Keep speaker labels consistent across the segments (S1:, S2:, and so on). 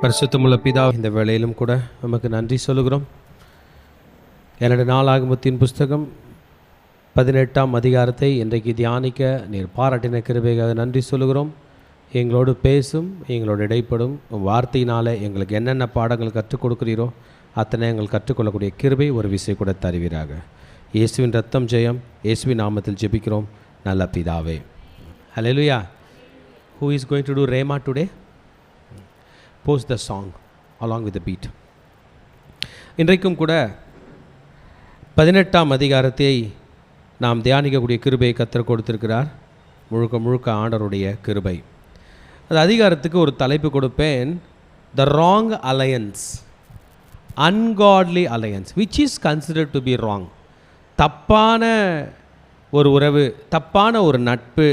S1: பரிசுத்தமுள்ள பிதா, இந்த வேளையிலும் கூட நமக்கு நன்றி சொல்லுகிறோம். என்னுடைய நாளாகமத்தின் புஸ்தகம் 18ஆம் அதிகாரத்தை இன்றைக்கு தியானிக்க நீர் பாராட்டின கிருபைக்காக நன்றி சொல்லுகிறோம். எங்களோடு பேசும், எங்களோடு இடைப்படும் வார்த்தையினால் எங்களுக்கு என்னென்ன பாடங்கள் கற்றுக் கொடுக்குறீரோ அத்தனை எங்கள் கற்றுக்கொள்ளக்கூடிய கிருபை ஒரு விஷயம் கூட தருவீராக. இயேசுவின் ரத்தம் ஜெயம். இயேசுவின் நாமத்தில் ஜெபிக்கிறோம் நல்ல பிதாவே. ஹல்லேலூயா. Who is going to do Rhema today? Post the song along with the beat. இன்றைக்கும் கூட 18ஆம் அதிகாரத்தை நாம் தியானிக்கக்கூடிய கிருபையை கர்த்தர் கொடுத்திருக்கிறார். முழுக்க முழுக்க ஆண்டவருடைய கிருபை. அந்த அதிகாரத்துக்கு ஒரு தலைப்பு கொடுப்பேன், The Wrong Alliance, Ungodly Alliance, which is considered to be wrong. தப்பான ஒரு உறவு, தப்பான ஒரு நட்பு,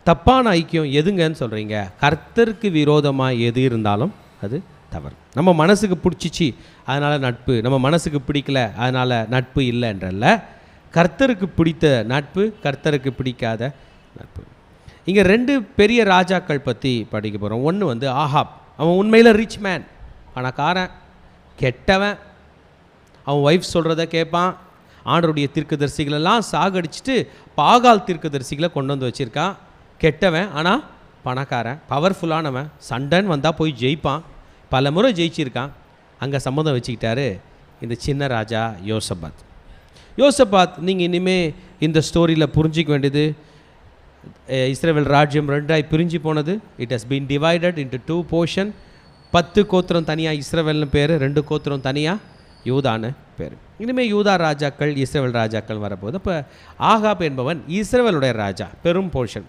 S1: தப்பான ஐக்கியம் எதுங்கன்னு சொல்கிறீங்க? கர்த்தருக்கு விரோதமாக எது இருந்தாலும் அது தவறு. நம்ம மனசுக்கு பிடிச்சிச்சு அதனால் நட்பு, நம்ம மனசுக்கு பிடிக்கல அதனால் நட்பு இல்லைன்றல்ல. கர்த்தருக்கு பிடித்த நட்பு, கர்த்தருக்கு பிடிக்காத நட்பு. இங்கே 2 பெரிய ராஜாக்கள் பற்றி படிக்க போகிறோம். ஒன்று ஆகாப். அவன் உண்மையில் ரிச் மேன், பணக்காரன், கெட்டவன். அவன் ஒய்ஃப் சொல்கிறத கேட்பான். ஆண்டவருடைய தீர்க்கதரிசிகளெல்லாம் சாகடிச்சிட்டு பாகால் தீர்க்கதரிசிகளை கொண்டு வந்து வச்சுருக்கான். கெட்டவன், ஆனால் பணக்காரன், பவர்ஃபுல்லானவன். சண்டைன்னு வந்தால் போய் ஜெயிப்பான், பல முறை ஜெயிச்சிருக்கான். அங்கே சம்மந்தம் வச்சுக்கிட்டாரு இந்த சின்ன ராஜா யோசபாத். யோசபாத் நீங்கள் இனிமேல் இந்த ஸ்டோரியில் புரிஞ்சிக்க வேண்டியது, இஸ்ரவேல் ராஜ்யம் 2ஆய் பிரிஞ்சு போனது. It has been divided into 2 portion. 10 கோத்திரம் தனியாக இஸ்ரவேல்னு பேர், 2 கோத்திரம் தனியாக யூதான்னு பேர். இனிமேல் யூதா ராஜாக்கள், இஸ்ரவேல் ராஜாக்கள் வரப்போகுது. இப்போ ஆகாப் என்பவன் இஸ்ரவேலுடைய ராஜா, பெரும் போர்ஷன்.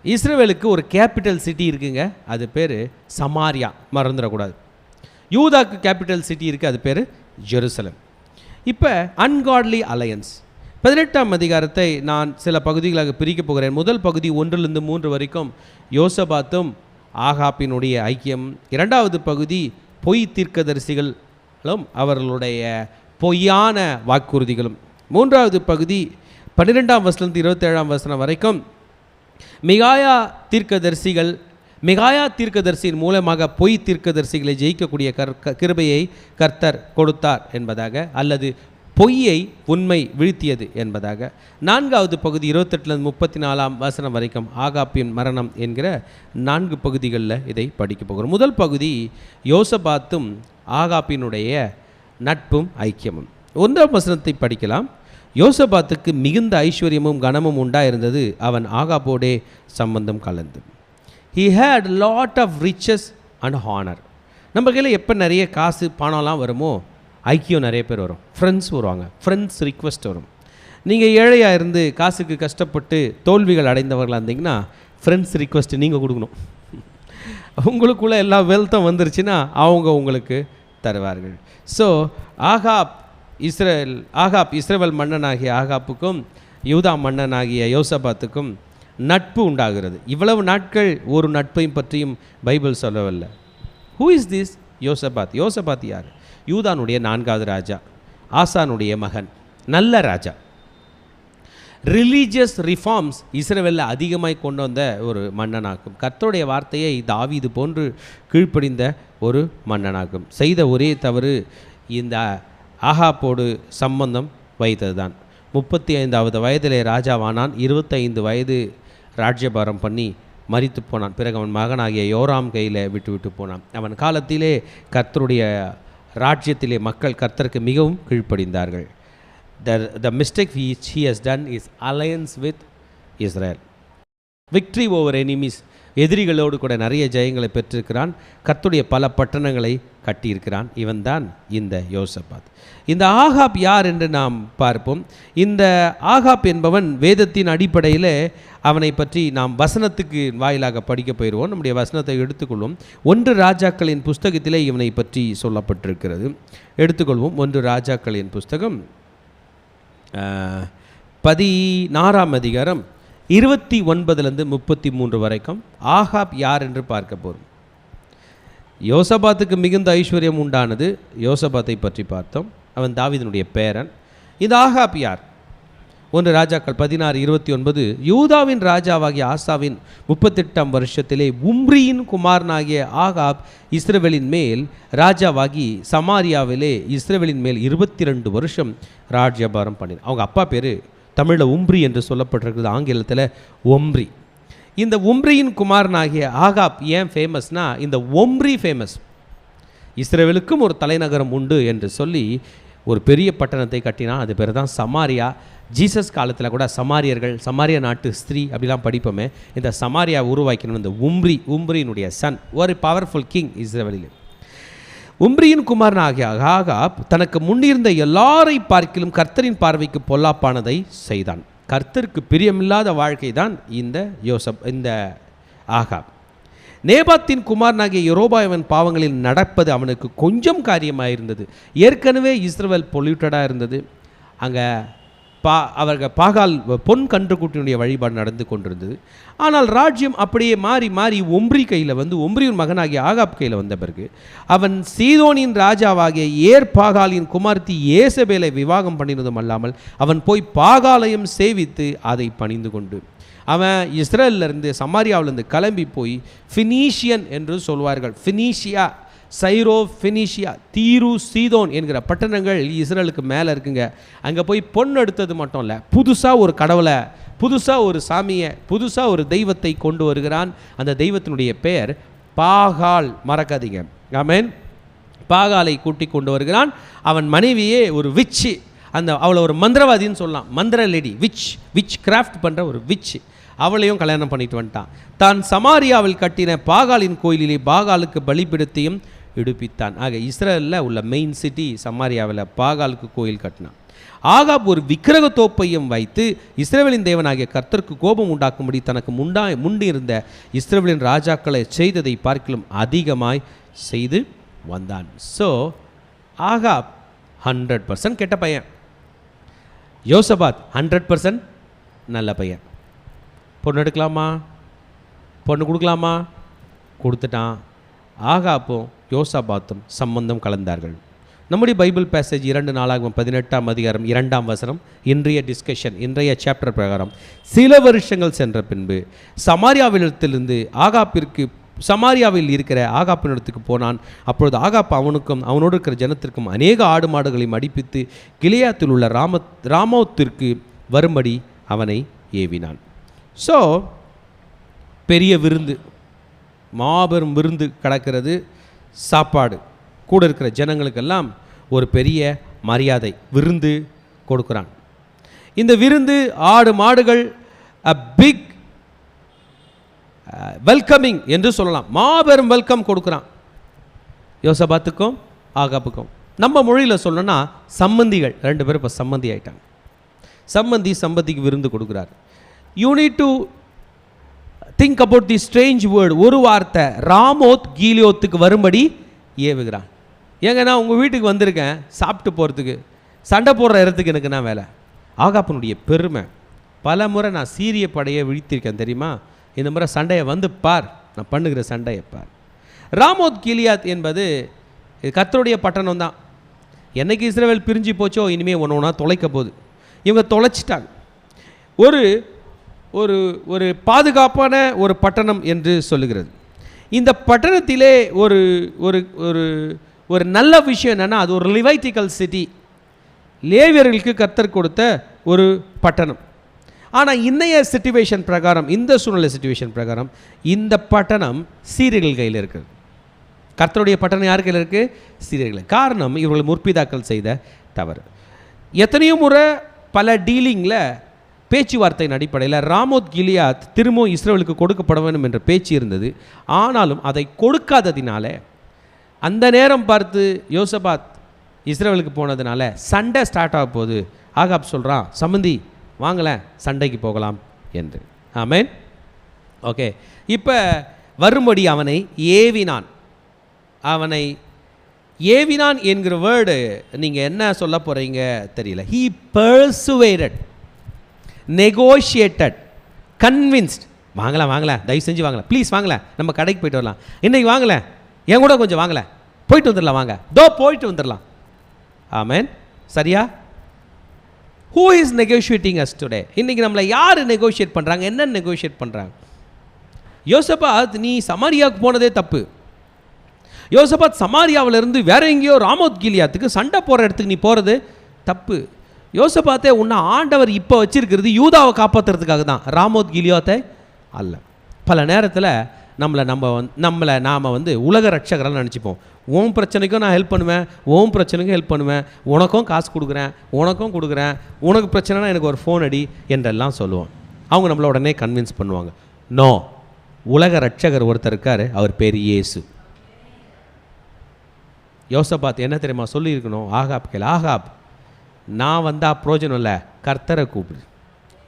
S1: இஸ்ரவேலுக்கு ஒரு கேபிட்டல் சிட்டி இருக்குங்க, அது பேர் சமாரியா, மறந்துடக்கூடாது. யூதாக்கு கேபிட்டல் சிட்டி இருக்குது, அது பேர் ஜெருசலம். இப்போ அன்காட்லி அலையன்ஸ். 18ஆம் அதிகாரத்தை நான் சில பகுதிகளாக பிரிக்கப் போகிறேன். முதல் பகுதி 1லிருந்து 3 வரைக்கும் யோசபாத்தும் ஆகாப்பினுடைய ஐக்கியம். 2வது பகுதி பொய் தீர்க்கதரிசிகளும் அவர்களுடைய பொய்யான வாக்குறுதிகளும். 3வது பகுதி 12ஆம் வசனத்திலிருந்து 27ஆம் வசனம் வரைக்கும் மிகாயா தீர்க்கதரிசியின் மூலமாக பொய் தீர்க்கதரிசிகளை ஜெயிக்கக்கூடிய கிருபையை கர்த்தர் கொடுத்தார் என்பதாக, அல்லது பொய்யை உண்மை வீழ்த்தியது என்பதாக. 4வது பகுதி 28லிருந்து 34ஆம் வசனம் வரைக்கும் ஆகாப்பின் மரணம் என்கிற 4 பகுதிகளில் இதை படிக்க போகிறோம். முதல் பகுதி யோசபாத்தும் ஆகாப்பினுடைய நட்பும் ஐக்கியமும். 1ஆம் வசனத்தை படிக்கலாம். யோசபாத்துக்கு மிகுந்த ஐஸ்வர்யமும் கனமும் உண்டாயிருந்தது, அவன் ஆகாப்போடே சம்பந்தம் கலந்து. He had lot of riches and honor. நம்ம கையில் எப்போ நிறைய காசு பணம்லாம் வருமோ ஐக்கியம் நிறைய பேர் வரும், ஃப்ரெண்ட்ஸ் வருவாங்க, ஃப்ரெண்ட்ஸ் ரிக்வெஸ்ட் வரும். நீங்கள் ஏழையாக இருந்து காசுக்கு கஷ்டப்பட்டு தோல்விகள் அடைந்தவர்களாக இருந்தீங்கன்னா ஃப்ரெண்ட்ஸ் ரிக்வெஸ்ட்டு நீங்கள் கொடுக்கணும். உங்களுக்குள்ளே எல்லா வெல்த்தும் வந்துருச்சுன்னா அவங்க உங்களுக்கு தருவார்கள். ஸோ ஆகாப் இஸ்ரவேல் மன்னனாகிய ஆகாப்புக்கும் யூதா மன்னனாகிய யோசபாத்துக்கும் நட்பு உண்டாகிறது. இவ்வளவு நாட்கள் ஒரு நட்பையும் பற்றியும் பைபிள் சொல்லவில்லை. ஹூ இஸ் திஸ் யோசபாத்? யோசபாத் யார்? யூதானுடைய 4வது ராஜா, ஆசானுடைய மகன், நல்ல ராஜா. ரிலீஜியஸ் ரிஃபார்ம்ஸ் இஸ்ரவேலில் அதிகமாய் கொண்டு வந்த ஒரு மன்னனாகும். கர்த்தருடைய வார்த்தையை தாவீது போன்று கீழ்ப்படிந்த ஒரு மன்னனாகும். செய்த ஒரே தவறு இந்த ஆகாப்போடு சம்பந்தம் வைத்தது தான். 35வது வயதிலே ராஜாவானான். 25 வயது ராஜ்யபாரம் பண்ணி மரித்து போனான். பிறகு அவன் மகனாகிய யோராம் கையில் விட்டு போனான். அவன் காலத்திலே கர்த்தருடைய ராஜ்யத்திலே மக்கள் கர்த்தருக்கு மிகவும் கீழ்ப்படிந்தார்கள். The mistake which he has done is alliance with Israel. Victory over enemies. எதிரிகளோடு கூட நிறைய ஜெயங்களை பெற்றிருக்கிறான். கர்த்தருடைய பல பட்டணங்களை கட்டியிருக்கிறான். இவன் தான் இந்த யோசபாத். இந்த ஆகாப் யார் என்று நாம் பார்ப்போம். இந்த ஆகாப் என்பவன் வேதத்தின் அடிப்படையில் அவனை பற்றி நாம் வசனத்துக்கு வாயிலாக படிக்க போயிடுவோம். நம்முடைய வசனத்தை எடுத்துக்கொள்வோம். 1 ராஜாக்களின் புஸ்தகத்திலே இவனை பற்றி சொல்லப்பட்டிருக்கிறது. எடுத்துக்கொள்வோம். 1 ராஜாக்களின் புஸ்தகம் 16ஆம் அதிகாரம் 29லிருந்து 33 வரைக்கும் ஆகாப் யார் என்று பார்க்க போகிறோம். யோசபாத்துக்கு மிகுந்த ஐஸ்வர்யம் உண்டானது. யோசபாத்தை பற்றி பார்த்தோம். அவன் தாவீதினுடைய பேரன். இந்த ஆகாப் யார்? 1 ராஜாக்கள் 16:29, யூதாவின் ராஜாவாகிய ஆசாவின் 38ஆம் வருஷத்திலே உம்ரியின் குமாரனாகிய ஆகாப் இஸ்ரவேலின் மேல் ராஜாவாகி சமாரியாவிலே இஸ்ரவேலின் மேல் 22 வருஷம் ராஜ்யபாரம் பண்ணினார். அவங்க அப்பா பேர் தமிழில் உம்ரி என்று சொல்லப்பட்டிருக்கிறது, ஆங்கிலத்தில் ஒம்ரி. இந்த உம்ரியின் குமாரனாகிய ஆகாப் ஏன் ஃபேமஸ்னா, இந்த ஒம்ரி ஃபேமஸ். இஸ்ரவேலுக்கும் ஒரு தலைநகரம் உண்டு என்று சொல்லி ஒரு பெரிய பட்டணத்தை கட்டினான். அது பேர் தான் சமாரியா. ஜீசஸ் காலத்தில் கூட சமாரியர்கள், சமாரியா நாட்டு ஸ்திரீ அப்படிலாம் படிப்போமே. இந்த சமாரியா உருவாக்கினோம் இந்த உம்ரியினுடைய சன், ஒரு பவர்ஃபுல் கிங் இஸ்ரவேலில். உம்ரியின் குமாரனாகிய ஆகாப் தனக்கு முன்னிருந்த எல்லாரை பார்க்கிலும் கர்த்தரின் பார்வைக்கு பொல்லாப்பானதை செய்தான். கர்த்தருக்கு பிரியமில்லாத வாழ்க்கை தான் இந்த ஆகாப். நேபாத்தின் குமாரனாகிய யெரொபெயாமின் பாவங்களில் நடப்பது அவனுக்கு கொஞ்சம் காரியமாக இருந்தது. ஏற்கனவே இஸ்ரவேல் பொல்யூட்டடாக இருந்தது. அங்கே அவர்கள் பாகால் பொன் கன்றுக்குட்டியினுடைய வழிபாடு நடந்து கொண்டிருந்தது. ஆனால் ராஜ்யம் அப்படியே மாறி ஒம்ரி கையில் ஒம்ரியின் மகனாகிய ஆகாப் கையில் வந்த பிறகு அவன் சீதோனின் ராஜாவாகிய பாகாலின் குமார்த்தி ஏசபேலை விவாகம் பண்ணினதும் அல்லாமல் அவன் போய் பாகாலயம் சேவித்து அதை பணிந்து கொண்டு அவன் இஸ்ரேலிருந்து சமாரியாவிலிருந்து கிளம்பி போய் ஃபினீஷியன் என்று சொல்வார்கள். ஃபினீஷியா, சைரோ, ஃபினிஷியா, தீரு, சீதோன் என்கிற பட்டணங்கள் இஸ்ரேலுக்கு மேலே இருக்குங்க. அங்கே போய் பொன் எடுத்தது மட்டும் இல்லை, புதுசாக ஒரு கடவுளை, புதுசாக ஒரு சாமியை, புதுசாக ஒரு தெய்வத்தை கொண்டு வருகிறான். அந்த தெய்வத்தினுடைய பெயர் பாகால். மறக்காதீங்க, ஆமென். பாகாலை கூட்டி கொண்டு வருகிறான். அவன் மனைவியே ஒரு விச்சு, அவளை ஒரு மந்திரவாதின்னு சொல்லலாம், மந்திர லேடி, விச் கிராஃப்ட் பண்ணுற ஒரு விச். அவளையும் கல்யாணம் பண்ணிட்டு வந்துட்டான். தான் சமாரியாவில் கட்டின பாகாலின் கோயிலிலே பாகாலுக்கு பலிபீடத்தையும் எடுப்பித்தான். ஆக இஸ்ரேலில் உள்ள மெயின் சிட்டி சமாரியாவில் பாகாலுக்கு கோயில் கட்டினான். ஆகாப் ஒரு விக்கிரக தோப்பையும் வைத்து இஸ்ரவேலின் தேவனாகிய கர்த்தருக்கு கோபம் உண்டாக்கும்படி தனக்கு முண்டிருந்த இஸ்ரவேலின் ராஜாக்களை செய்ததை பார்க்கிலும் அதிகமாய் செய்து வந்தான். ஸோ ஆகாப் 100% கெட்ட பையன். யோசபாத் 100% நல்ல பையன். பொண்ணு எடுக்கலாமா, பொண்ணு கொடுக்கலாமா, கொடுத்துட்டான். ஆகாப்பும் யோசபாத்தும் சம்பந்தம் கலந்தார்கள். நம்முடைய பைபிள் பேசேஜ் 2 நாளாகமம் 18ஆம் அதிகாரம் 2ஆம் வசனம். இன்றைய டிஸ்கஷன், இன்றைய சாப்டர் பிரகாரம் சில வருஷங்கள் சென்ற பின்பு சமாரியாவில் இருக்கிற ஆகாப்பினிடத்துக்கு போனான். அப்பொழுது ஆகாப் அவனுக்கும் அவனோடு இருக்கிற ஜனத்திற்கும் அநேக ஆடு மாடுகளை மடிப்பித்து கிலியாத்தில் உள்ள ராமோத்திற்கு வரும்படி அவனை ஏவினான். ஸோ பெரிய விருந்து, மாபெரும் விருந்து கிடக்கிறது. சாப்பாடு கூட இருக்கிற ஜனங்களுக்கெல்லாம் ஒரு பெரிய மரியாதை, விருந்து கொடுக்குறான். இந்த விருந்து ஆடு மாடுகள் அ பிக் வெல்கமிங் என்று சொல்லலாம். மாபெரும் வெல்கம் கொடுக்குறான் யோசபாத்துக்கும் ஆகாப்புக்கும். நம்ம மொழியில் சொல்லணும்னா சம்பந்திகள் 2 பேரும் இப்போ சம்பந்தி ஆயிட்டாங்க. சம்பந்திக்கு விருந்து கொடுக்குறார். You need to think about the strange word. ஒரு வார்த்தை, ராமோத் கீலியோத்துக்கு வரும்படி ஏவுகிறான். ஏங்க நான் உங்கள் வீட்டுக்கு வந்திருக்கேன் சாப்பிட்டு போகிறதுக்கு, சண்டை போடுற இடத்துக்கு எனக்கு நான் வேலை. ஆகாப்பினுடைய பெருமை. பல முறை நான் சீரிய படையை விழித்திருக்கேன் தெரியுமா. இந்த முறை சண்டையை பார், நான் பண்ணுகிற சண்டையை பார். ராமோத் கிலியாத் என்பது கர்த்தருடைய பட்டணம் தான். என்னைக்கு இஸ்ரவேல் பிரிஞ்சு போச்சோ இனிமேல் ஒன்றா தொலைக்க போகுது. இவங்க தொலைச்சிட்டாங்க. ஒரு ஒரு ஒரு பாதுகாப்பான ஒரு பட்டணம் என்று சொல்லுகிறது. இந்த பட்டணத்திலே ஒரு ஒரு ஒரு ஒரு நல்ல விஷயம் என்னென்னா, அது ஒரு லிவைட்டிக்கல் சிட்டி, லேவியர்களுக்கு கர்த்தர் கொடுத்த ஒரு பட்டணம். ஆனால் இன்னைய சிச்சுவேஷன் பிரகாரம், இந்த சூழ்நிலை சிச்சுவேஷன் பிரகாரம் இந்த பட்டணம் சீரியர்கள் கையில் இருக்குது. கர்த்தருடைய பட்டணம் யார் கையில் இருக்குது? சீரியர்கள். காரணம், இவர்கள் முற்பிதாக்கள் செய்த தவறு. எத்தனையோ முறை பல டீலிங்கில் பேச்சுவார்த்தையின் அடிப்படையில் ராமோத் கிலியாத் திரும்பவும் இஸ்ரவேலுக்கு கொடுக்கப்பட வேண்டும் என்ற பேச்சு இருந்தது. ஆனாலும் அதை கொடுக்காததினால அந்த நேரம் பார்த்து யோசபாத் இஸ்ரவேலுக்கு போனதுனால சண்டை ஸ்டார்ட் ஆக போகுது. ஆகாப் சொல்கிறான், சம்பந்தி வாங்கலை சண்டைக்கு போகலாம் என்று. ஆமென். ஓகே, இப்போ வரும்படி அவனை ஏவினான். அவனை ஏவினான் என்கிற வேர்டு நீங்கள் என்ன சொல்ல போகிறீங்க தெரியல. He persuaded, negotiated, convinced. வாங்கல தயவு செஞ்சு வாங்கல, ப்ளீஸ் வாங்கல, நம்ம கடைக்கு போயிட்டு வரலாம், இன்றைக்கி வாங்கல, என் கூட கொஞ்சம் வாங்கல, போயிட்டு வந்துடலாம், வாங்க போயிட்டு வந்துடலாம். ஆமென். சரியா? Who is negotiating us today? இன்னைக்கு நம்மளை யார் நெகோஷியேட் பண்ணுறாங்க, என்ன நெகோஷியேட் பண்ணுறாங்க? யோசபாத், நீ சமாரியாவுக்கு போனதே தப்பு. யோசபாத் சமாரியாவிலிருந்து வேற எங்கேயோ ராமோத் கிலியாத்துக்கு சண்டை போகிற இடத்துக்கு நீ போகிறது தப்பு. யோசபாத்தே, உன்னை ஆண்டவர் இப்போ வச்சிருக்கிறது யூதாவை காப்பாற்றுறதுக்காக தான், ராமோத் கிலியாத்தை அல்ல. பல நேரத்தில் நாம் உலக ரட்சகரால் நினச்சிப்போம். உன் பிரச்சனைக்கும் நான் ஹெல்ப் பண்ணுவேன், உன் பிரச்சனைக்கும் ஹெல்ப் பண்ணுவேன், உனக்கும் காசு கொடுக்குறேன், உனக்கும் கொடுக்குறேன், உனக்கு பிரச்சனைனா எனக்கு ஒரு ஃபோன் அடி என்றெல்லாம் சொல்லுவோம். அவங்க நம்மளை உடனே கன்வின்ஸ் பண்ணுவாங்க. நோ, உலக ரட்சகர் ஒருத்தர் இருக்கார், அவர் பேர் இயேசு. யோசபாத் என்ன தெரியுமா சொல்லியிருக்கணும்? ஆகாப் கேள், ஆகாப், நான் வந்தால் பிரோஜனம் இல்லை, கர்த்தரை கூப்பிடு,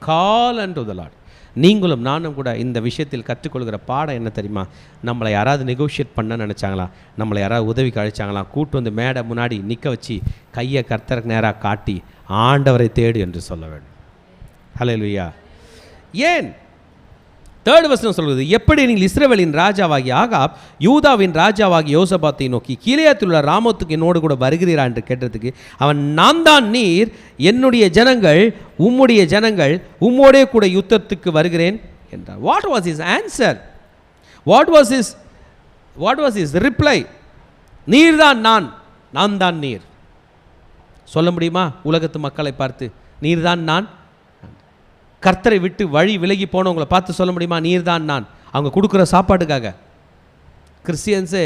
S1: call and to the Lord. நீங்களும் நானும் கூட இந்த விஷயத்தில் கற்றுக்கொள்கிற பாடம் என்ன தெரியுமா? நம்மளை யாராவது நெகோஷியேட் பண்ண நினச்சாங்களா, நம்மளை யாராவது உதவிக்கு அழைச்சாங்களா, கூட்டு வந்து மேடை முன்னாடி நிற்க வச்சு கையை கர்த்தருக்கு நேராக காட்டி ஆண்டவரை தேடு என்று சொல்ல வேண்டும். ஹல்லேலூயா. ஏன்? 3rd வசனம் சொல்வது, எப்படி நீங்கள் இஸ்ரவேலின் ராஜாவாகிய ஆகாப் யூதாவின் ராஜாவாகிய யோசபாத்தை நோக்கி கீலேயாத்தில் உள்ள ராமோத்துக்கு என்னோடு கூட வருகிறீரா என்று கேட்டதுக்கு அவன், நான் தான் நீர், என்னுடைய ஜனங்கள் உம்முடைய ஜனங்கள், உம்மோடே கூட யுத்தத்துக்கு வருகிறேன் என்றார். What was his answer? What was his reply? நீர் தான் நான், நான் தான் நீர். சொல்ல முடியுமா உலகத்து மக்களை பார்த்து நீர் தான் நான்? கர்த்தரை விட்டு வழி விலகி போனவங்களை பார்த்து சொல்ல முடியுமா நீர் தான் நான்? அவங்க கொடுக்குற சாப்பாட்டுக்காக. கிறிஸ்டியன்ஸு,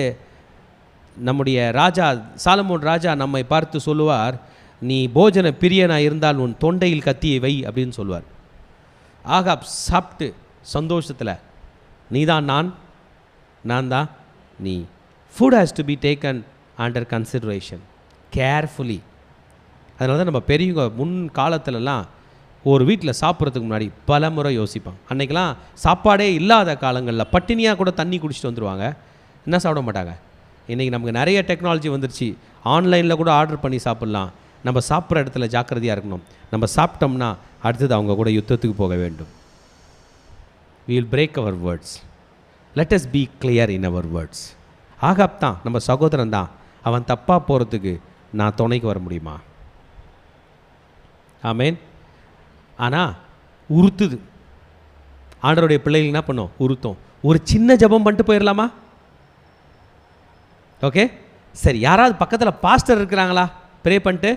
S1: நம்முடைய ராஜா சாலமோன் ராஜா நம்மை பார்த்து சொல்லுவார், நீ போஜன பிரியனாக இருந்தால் உன் தொண்டையில் கத்தியை வை அப்படின்னு சொல்லுவார். ஆகாப் சாப்பிட்டு சந்தோஷத்தில், நீ தான் நான், நான் தான் நீ. Food has to be taken under consideration carefully. அதனால தான் நம்ம பெரியவங்க முன் காலத்துலலாம் ஒரு வீட்டில் சாப்பிட்றதுக்கு முன்னாடி பல முறை யோசிப்பாங்க. அன்றைக்கெலாம் சாப்பாடே இல்லாத காலங்களில் பட்டினியாக கூட தண்ணி குடிச்சிட்டு வந்துடுவாங்க, என்ன சாப்பிட மாட்டாங்க. இன்றைக்கி நமக்கு நிறைய டெக்னாலஜி வந்துருச்சு, ஆன்லைனில் கூட ஆர்டர் பண்ணி சாப்பிட்லாம். நம்ம சாப்பிட்ற இடத்துல ஜாக்கிரதையாக இருக்கணும். நம்ம சாப்பிட்டோம்னா அடுத்தது அவங்க கூட யுத்தத்துக்கு போக வேண்டும். we will break our words. let us be clear in our words. Ahab தான் நம்ம சகோதரன் தான், அவன் தப்பாக போகிறதுக்கு நான் துணைக்கு வர முடியுமா? ஆமேன். ஆனால் உறுத்துது. ஆண்டவருடைய பிள்ளைகள் என்ன பண்ணோம்? உறுத்தோம். ஒரு சின்ன ஜெபம் பண்ணிட்டு போயிடலாமா? ஓகே, சரி. யாராவது பக்கத்தில் பாஸ்டர் இருக்கிறாங்களா? ப்ரே பண்ணிட்டு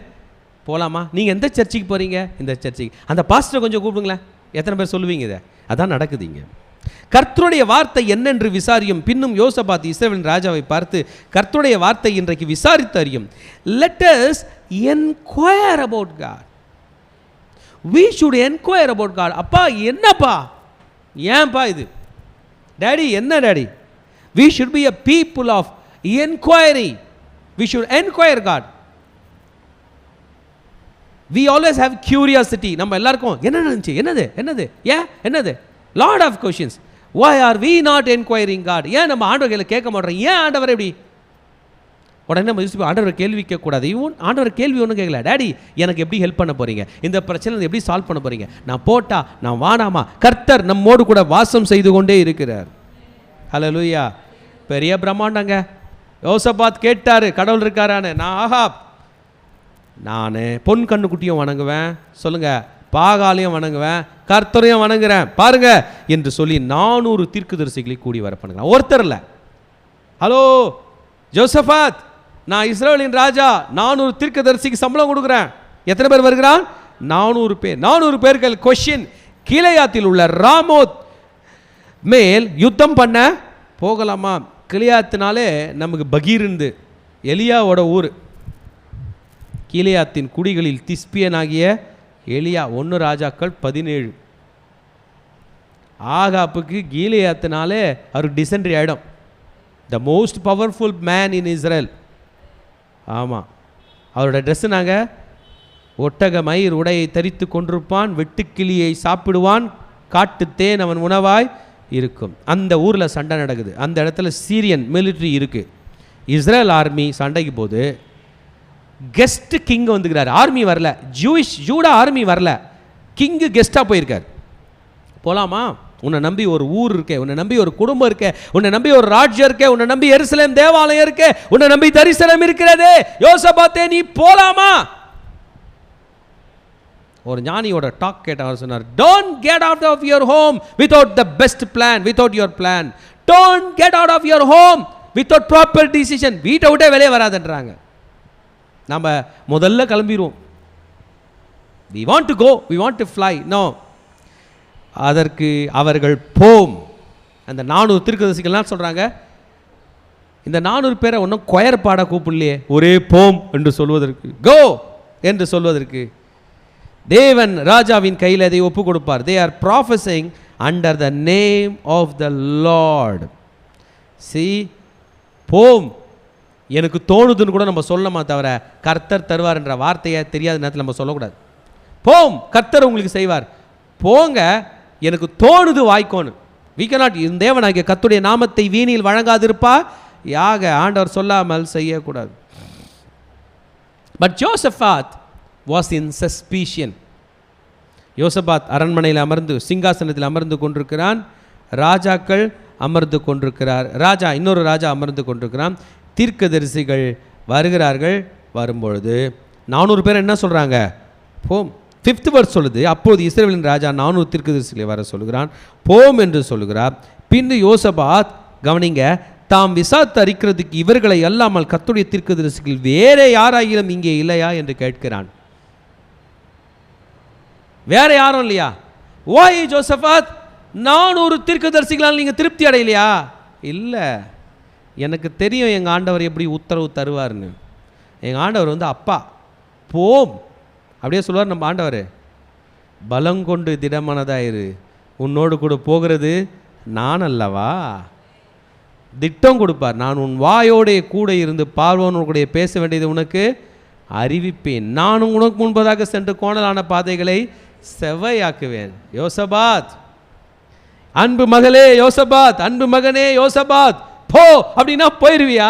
S1: போகலாமா? நீங்கள் எந்த சர்ச்சுக்கு போகிறீங்க? இந்த சர்ச்சுக்கு. அந்த பாஸ்டரை கொஞ்சம் கூப்பிடுங்களேன். எத்தனை பேர் சொல்லுவீங்க இதை? அதான் நடக்குதுங்க. கர்த்தருடைய வார்த்தை என்னென்று விசாரியும். பின்னும் யோசபாத் இஸ்ரவேலின் ராஜாவை பார்த்து, கர்த்தருடைய வார்த்தை இன்றைக்கு விசாரித்து அறியும். let us enquire about God. we should enquire about God. அப்பா என்னப்பா, ஏன்பா இது? டாடி என்ன daddy? we should be a people of inquiry. we should enquire God. we always have curiosity. நம்ம எல்லாருக்கும் என்ன நடந்துச்சு, என்னது ஏன் என்னது, lot of questions. why are we not enquiring God? ஏன் நம்ம ஆண்டவர்களை கேட்க மாட்டோம்? ஏன் ஆண்டவர் எப்படி? உடனே நம்ம யோசிப்போம், ஆண்டவர் கேள்வி கேட்கக்கூடாது. ஆண்டவர் கேள்வி ஒன்றும் கேட்கல. டாடி எனக்கு எப்படி ஹெல்ப் பண்ண போகிறீங்க, இந்த பிரச்சனை எப்படி சால்வ் பண்ண போகிறீங்க, நான் போட்டா நான் வானாமா? கர்த்தர் நம்மோடு கூட வாசம் செய்து கொண்டே இருக்கிறார். ஹல்லேலூயா. பெரிய பிரம்மாண்டங்க. யோசபாத் கேட்டார், கடவுள் இருக்காரான்னு. நான் ஆகாப், நான் பொன் கண்ணுக்குட்டியும் வணங்குவேன், சொல்லுங்கள், பாகாலையும் வணங்குவேன், கர்த்தரையும் வணங்குறேன் பாருங்க என்று சொல்லி 400 தீர்க்கதரிசிகளை கூடி வர பண்ணுங்க. ஒருத்தர் இல்லை. ஹலோ ஜோசபாத், நான் இஸ்ரவேலின் ராஜா, 400 தீர்க்கதரிசிக்கு சம்பளம் கொடுக்குறேன். எத்தனை பேர் வருகிறான்? 400 பேர். 400 பேர்கள். கொஸ்டின், கீலேயாத்தில் உள்ள ராமோத் மேல் யுத்தம் பண்ண போகலாமா? கீலேயாத்தினாலே நமக்கு பகீருந்து எலியாவோட ஊர். கீலேயாத்தின் குடிகளில் திஸ்பியனாகிய எலியா. 1 ராஜாக்கள் 17. ஆகாப்புக்கு கீலேயாத்தினாலே அவருக்கு டிசென்ட்ரி ஆகிடும். The most powerful man in Israel. ஆமாம், அவரோட ட்ரெஸ்ஸு நாங்கள் ஒட்டக மயிர் உடையை தரித்து கொண்டிருப்பான், வெட்டுக்கிளியை சாப்பிடுவான், காட்டு தேன் அவன் உணவாய் இருக்கும். அந்த ஊரில் சண்டை நடக்குது. அந்த இடத்துல சீரியன் மிலிட்ரி இருக்குது. இஸ்ரேல் ஆர்மி சண்டைக்கு போது கெஸ்ட் கிங் வந்துக்கிறார். ஆர்மி வரல, ஜூடா ஆர்மி வரல, கிங்கு கெஸ்ட்டாக போயிருக்கார். போகலாமா? உன்னை நம்பி ஒரு ஊர் இருக்கே, உன்னை நம்பி ஒரு குடும்பம் இருக்கே, உன்னை நம்பி ஒரு ராஜ்யம் இருக்கே, உன்னை நம்பி எருசலேம் தேவாலயம் இருக்கே, உன்னை நம்பி தரிசனம் இருக்கிறதே, யோசபாத்தே நீ போலாமா? ஒரு ஞானியோட டாக் கேட்ட அவர் சொன்னார், don't get out of your home without the best plan, without your plan. Don't get out of your home without proper decision. வீட்டை விட்டே வெளியே வராதுன்றாங்க. நம்ம முதல்ல கிளம்பிடுவோம். we want to go, we want to fly. no, அதற்கு அவர்கள் போம். அந்த 400 தீர்க்கதரிசிகள்லாம் சொல்கிறாங்க, இந்த 400 பேரை ஒன்றும் கொயர் பாட கூப்பிடலையே, ஒரே போம் என்று சொல்வதற்கு, கோ என்று சொல்வதற்கு. தேவன் ராஜாவின் கையில் அதை ஒப்பு கொடுப்பார். they are prophesying under the name of the Lord. see, போம் எனக்கு தோணுதுன்னு கூட நம்ம சொல்லணுமா தவிர கர்த்தர் தருவார் என்ற வார்த்தையை தெரியாத நேரத்தில் நம்ம சொல்லக்கூடாது. போம், கர்த்தர் உங்களுக்கு செய்வார். போங்க, எனக்கு தோணுது வாய்க்கோன்னு. we cannot, தேவனாகிய கர்த்தருடைய நாமத்தை வீணில் வழங்காதிருப்பா யாக ஆண்டவர் சொல்லாமல் செய்யக்கூடாது. But Jehoshaphat was in suspicion. யோசபாத் அரண்மனையில் அமர்ந்து சிங்காசனத்தில் அமர்ந்து கொண்டிருக்கிறான். ராஜாக்கள் அமர்ந்து கொண்டிருக்கிறார். இன்னொரு ராஜா அமர்ந்து கொண்டிருக்கிறான். தீர்க்கதரிசிகள் வருகிறார்கள். வரும்பொழுது 400 பேர் என்ன சொல்கிறாங்க? போம். 5th verse சொல்லுது, அப்போது இஸ்ரவேலின் ராஜா 400 தீர்க்கதரிசிகளை வர சொல்கிறான், போம் என்று சொல்கிறார். பின்பு யோசபாத், கவனிங்க, தாம் விசாரித்து அறிக்கிறதுக்கு இவர்களை அல்லாமல் கர்த்தருடைய தீர்க்கதரிசிகள் வேற யாராயிலும் இங்கே இல்லையா என்று கேட்கிறான். வேற யாரும் இல்லையா? ஓய் ஜோசபாத், 400 தீர்க்கதரிசிகளால் நீங்கள் திருப்தி அடையலையா? இல்லை, எனக்கு தெரியும் எங்கள் ஆண்டவர் எப்படி உத்தரவு தருவார்னு. எங்கள் ஆண்டவர் அப்பா போம் அப்படியே சொல்லுவார். நம்ம ஆண்டவர், பலங்கொண்டு திடமானதாயிரு, உன்னோடு கூட போகிறது நான் அல்லவா. திட்டம் கொடுப்பார். நான் உன் வாயோடைய கூட இருந்து பார்வோனுடைய பேச வேண்டியது உனக்கு அறிவிப்பேன். நானும் உனக்கு முன்பதாக சென்று கோணலான பாதைகளை செவ்வையாக்குவேன். யோசபாத், அன்பு மகளே யோசபாத், அன்பு மகனே யோசபாத், போ அப்படின்னா போயிடுவியா?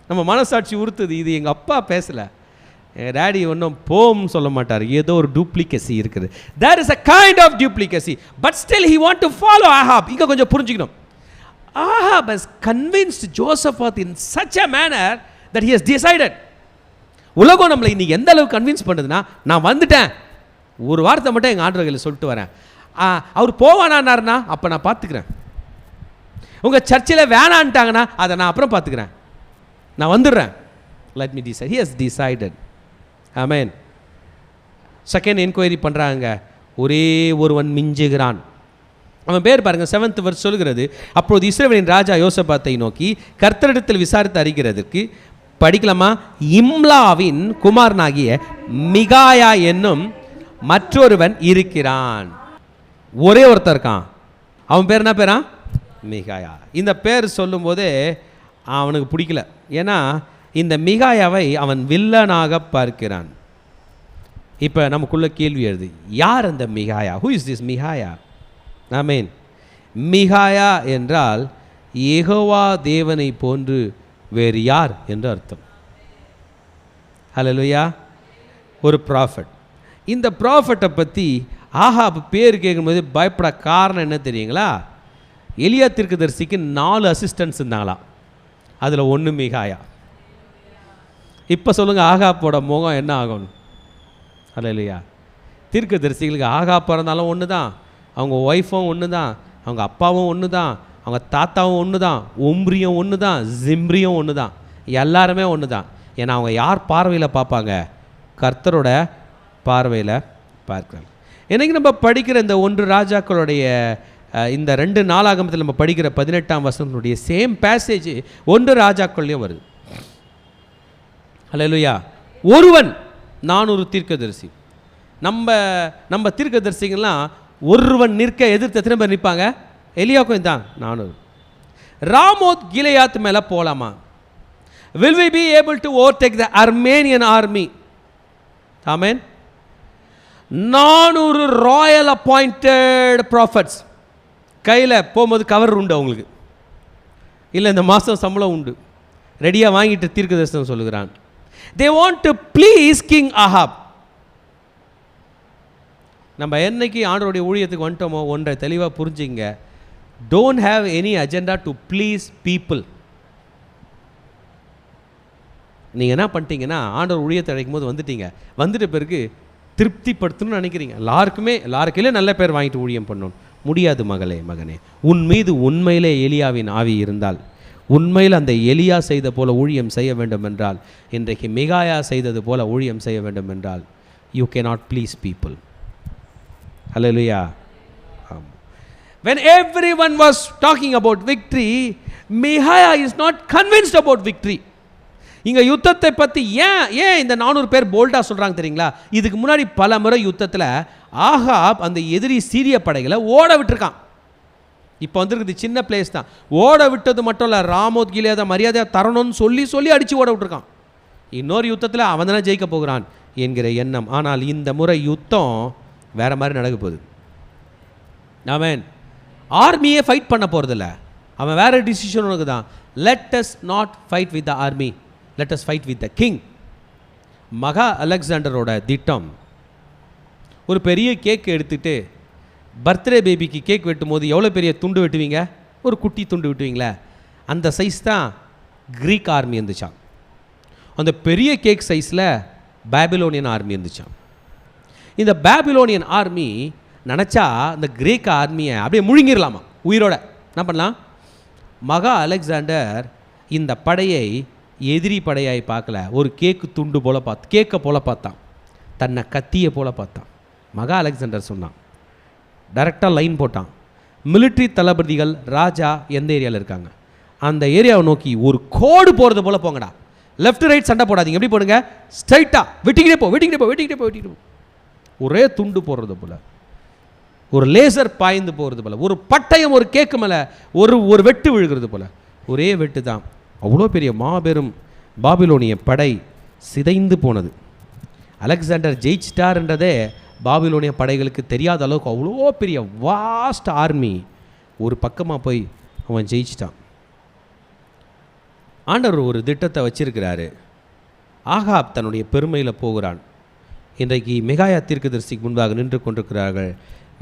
S1: நம்ம மனசாட்சி உறுத்துது. இது எங்கள் அப்பா பேசலை, எங்கள் டேடி ஒன்றும் போம் சொல்ல மாட்டார். ஏதோ ஒரு டூப்ளிகேசி இருக்குது. There is a kind of duplicacy, but still he want to follow Ahab. இங்கே கொஞ்சம் புரிஞ்சுக்கணும். Ahab has convinced Josaphat in such a manner that he has decided. உலகம் நம்மளை இன்னைக்கு எந்த அளவுக்கு கன்வின்ஸ் பண்ணுதுன்னா, நான் வந்துட்டேன், ஒரு வார்த்தை மட்டும் எங்கள் ஆண்டவர்களை சொல்லிட்டு வரேன், அவர் போவானார்னா அப்போ நான் பார்த்துக்கிறேன். உங்கள் சர்ச்சில் வேணான்ட்டாங்கன்னா அதை நான் அப்புறம் பார்த்துக்கிறேன், நான் வந்துடுறேன். let me decide. he has decided. Amen. Second enquiry பண்ணுறாங்க. ஒரே ஒருவன் மிஞ்சுகிறான். அவன் பேர் பாருங்க. 7th verse சொல்கிறது, அப்போது இஸ்ரவேலின் ராஜா யோசபாத்தை நோக்கி கர்த்தரிடத்தில் விசாரித்து அறிகிறதற்கு படிக்கலாமா, இம்லாவின் குமாரனாகிய மிகாயா என்னும் மற்றொருவன் இருக்கிறான். ஒரே ஒருத்தர் இருக்கான். அவன் பேர் என்ன பேரா? மிகாயா. இந்த பேர் சொல்லும் போதே அவனுக்கு பிடிக்கல. ஏன்னா இந்த மிகாயாவை அவன் வில்லனாக பார்க்கிறான். இப்போ நமக்குள்ள கேள்வி எழுது, யார் அந்த மிகாயா? ஹூ இஸ் திஸ் மிகாயா? ஆமென். மிகாயா என்றால் யெகோவா தேவனை போன்று வேறு யார் என்று அர்த்தம். ஹல்லேலூயா. ஒரு ப்ராஃபட். இந்த ப்ராஃபட்டை பற்றி ஆஹாப் பேர் கேட்கும்போது பயப்பட காரணம் என்ன தெரியுங்களா? எலியா தீர்க்கதரிசிக்கு 4 அசிஸ்டன்ட்ஸ் இருந்தாங்களாம். அதில் ஒன்று மிகாயா. இப்போ சொல்லுங்கள், ஆகாப்போட முகம் என்ன ஆகும்? ஹல்லேலூயா. தீர்க்கதரிசிகளுக்கு ஆகாப் பிறந்தாலும் ஒன்று தான், அவங்க ஒய்ஃபும் ஒன்று தான், அவங்க அப்பாவும் ஒன்று தான், அவங்க தாத்தாவும் ஒன்று தான், உம்ரியும் ஒன்று தான், ஜிம்ரியும் ஒன்று தான், எல்லாருமே ஒன்று தான். ஏன்னா அவங்க யார் பார்வையில் பார்ப்பாங்க? கர்த்தரோட பார்வையில் பார்க்குறாங்க. இன்றைக்கி நம்ம படிக்கிற இந்த 1 ராஜாக்களுடைய இந்த 2 நாளாகமத்தில் நம்ம படிக்கிற 18ஆம் வசனத்தினுடைய சேம் பேசேஜ் 1 ராஜாக்கள்லேயும் வருது. ஹல்லேலூயா. ஒருவன் 400 தீர்க்கதரிசி. நம்ம தீர்க்கதரிசிங்கெல்லாம் ஒருவன் நிற்க எதிர்த்து எத்தனை பேர் நிற்பாங்க? எலியாக்கும் தான் 400. ராமோத் கிலெயாத் மேலே போகலாமா? Will we be able to overtake the Armenian army? Amen. 400 royal appointed prophets. கையில் போகும்போது கவர் உண்டு அவங்களுக்கு, இல்லை இந்த மாதம் சம்பளம் உண்டு, ரெடியாக வாங்கிட்டு தீர்க்கதரிசனம் சொல்லுகிறான். they want to please king Ahab. நம்ம என்னைக்கு ஆண்டவருடைய ஊழியத்துக்கு வந்துட்டோமோ ஒன்றை தெளிவாக புரிஞ்சுங்க, don't have any agenda to please people. நீங்கள் என்ன பண்ணிட்டீங்கன்னா, ஆண்டவர் ஊழியத்தை அழைக்கும் போது வந்துட்டீங்க, வந்துட்ட பிறகு திருப்திப்படுத்தணும்னு நினைக்கிறீங்க. எல்லாருக்கையிலே நல்ல பேர் வாங்கிட்டு ஊழியம் பண்ணணும். முடியாது மகனே. உன் மீது உண்மையிலே எலியாவின் ஆவி இருந்தால், உண்மையில் அந்த எலியா செய்த போல ஊழியம் செய்ய வேண்டும் என்றால், இன்றைக்கு மிகாயா செய்தது போல ஊழியம் செய்ய வேண்டும் என்றால், you cannot please people. Hallelujah. When everyone was talking about victory, Micaiah is not convinced about victory. இங்கே யுத்தத்தை பற்றி ஏன் இந்த 400 பேர் போல்டாக சொல்கிறாங்க தெரியுங்களா? இதுக்கு முன்னாடி பல முறை யுத்தத்தில் ஆகாப் அந்த எதிரி சீரிய படைகளை ஓட விட்டுருக்கான். இப்போ வந்துருக்குது சின்ன பிளேஸ் தான். ஓட விட்டது மட்டும் இல்லை, ராமோத் கிலியாத மரியாதையாக தரணும்னு சொல்லி அடித்து ஓட விட்டுருக்கான். இன்னொரு யுத்தத்தில் அவன் தானே ஜெயிக்க போகிறான் என்கிற எண்ணம். ஆனால் இந்த முறை யுத்தம் வேறு மாதிரி நடக்க போகுது. அவன் ஆர்மியே ஃபைட் பண்ண போகிறதில்ல, அவன் வேறு டிசிஷன் உனக்கு தான். Let us not fight with the army, let us fight with the king. மகா அலெக்சாண்டரோட திட்டம், ஒரு பெரிய கேக் எடுத்துகிட்டு பர்த்டே பேபிக்கு கேக் வெட்டும் போது எவ்வளோ பெரிய துண்டு வெட்டுவீங்க? ஒரு குட்டி துண்டு வெட்டுவீங்களே, அந்த சைஸ் தான் க்ரீக் ஆர்மி இருந்துச்சான். அந்த பெரிய கேக் சைஸில் பாபிலோனியன் ஆர்மி இருந்துச்சான். இந்த பாபிலோனியன் ஆர்மி நினச்சா இந்த கிரேக்க ஆர்மியை அப்படியே முழுங்கிடலாமா உயிரோட. என்ன பண்ணலாம்? மகா அலெக்சாண்டர் இந்த படையை எதிரி படையாய் பார்க்கல, ஒரு கேக்கு துண்டு போல் கேக்கை போல் பார்த்தான், தன்னை கத்தியை போல் பார்த்தான். மகா அலெக்சாண்டர் சொன்னான், டைரெக்டாக லைன் போட்டான். மிலிட்ரி தளபதிகள் ராஜா எந்த ஏரியாவில் இருக்காங்க அந்த ஏரியாவை நோக்கி ஒரு கோடு போகிறது போல் போங்கடா. லெஃப்ட் ரைட் சண்டை போடாதீங்க, எப்படி போடுங்க? ஸ்ட்ரைட்டாக வெட்டிக்கிட்டே போ. ஒரே துண்டு போடுறது போல், ஒரு லேசர் பாய்ந்து போகிறது போல், ஒரு பட்டயம் ஒரு கேக்கு மேலே ஒரு வெட்டு விழுகிறது போல், ஒரே வெட்டு தான். அவ்வளோ பெரிய மாபெரும் பாபிலோனிய படை சிதைந்து போனது. அலெக்சாண்டர் ஜெயிச்சிட்டார்ன்றதே பாபிலோனிய படைகளுக்கு தெரியாத அளவுக்கு அவ்வளோ பெரிய வாஸ்ட் ஆர்மி ஒரு பக்கமாக போய் அவன் ஜெயிச்சிட்டான். ஆண்டவர் ஒரு திட்டத்தை வச்சிருக்கிறாரு. ஆகாப் தன்னுடைய பெருமையில் போகிறான். இன்றைக்கு மிகாயா தீர்க்கதரிசிக்கு முன்பாக நின்று கொண்டிருக்கிறார்கள்.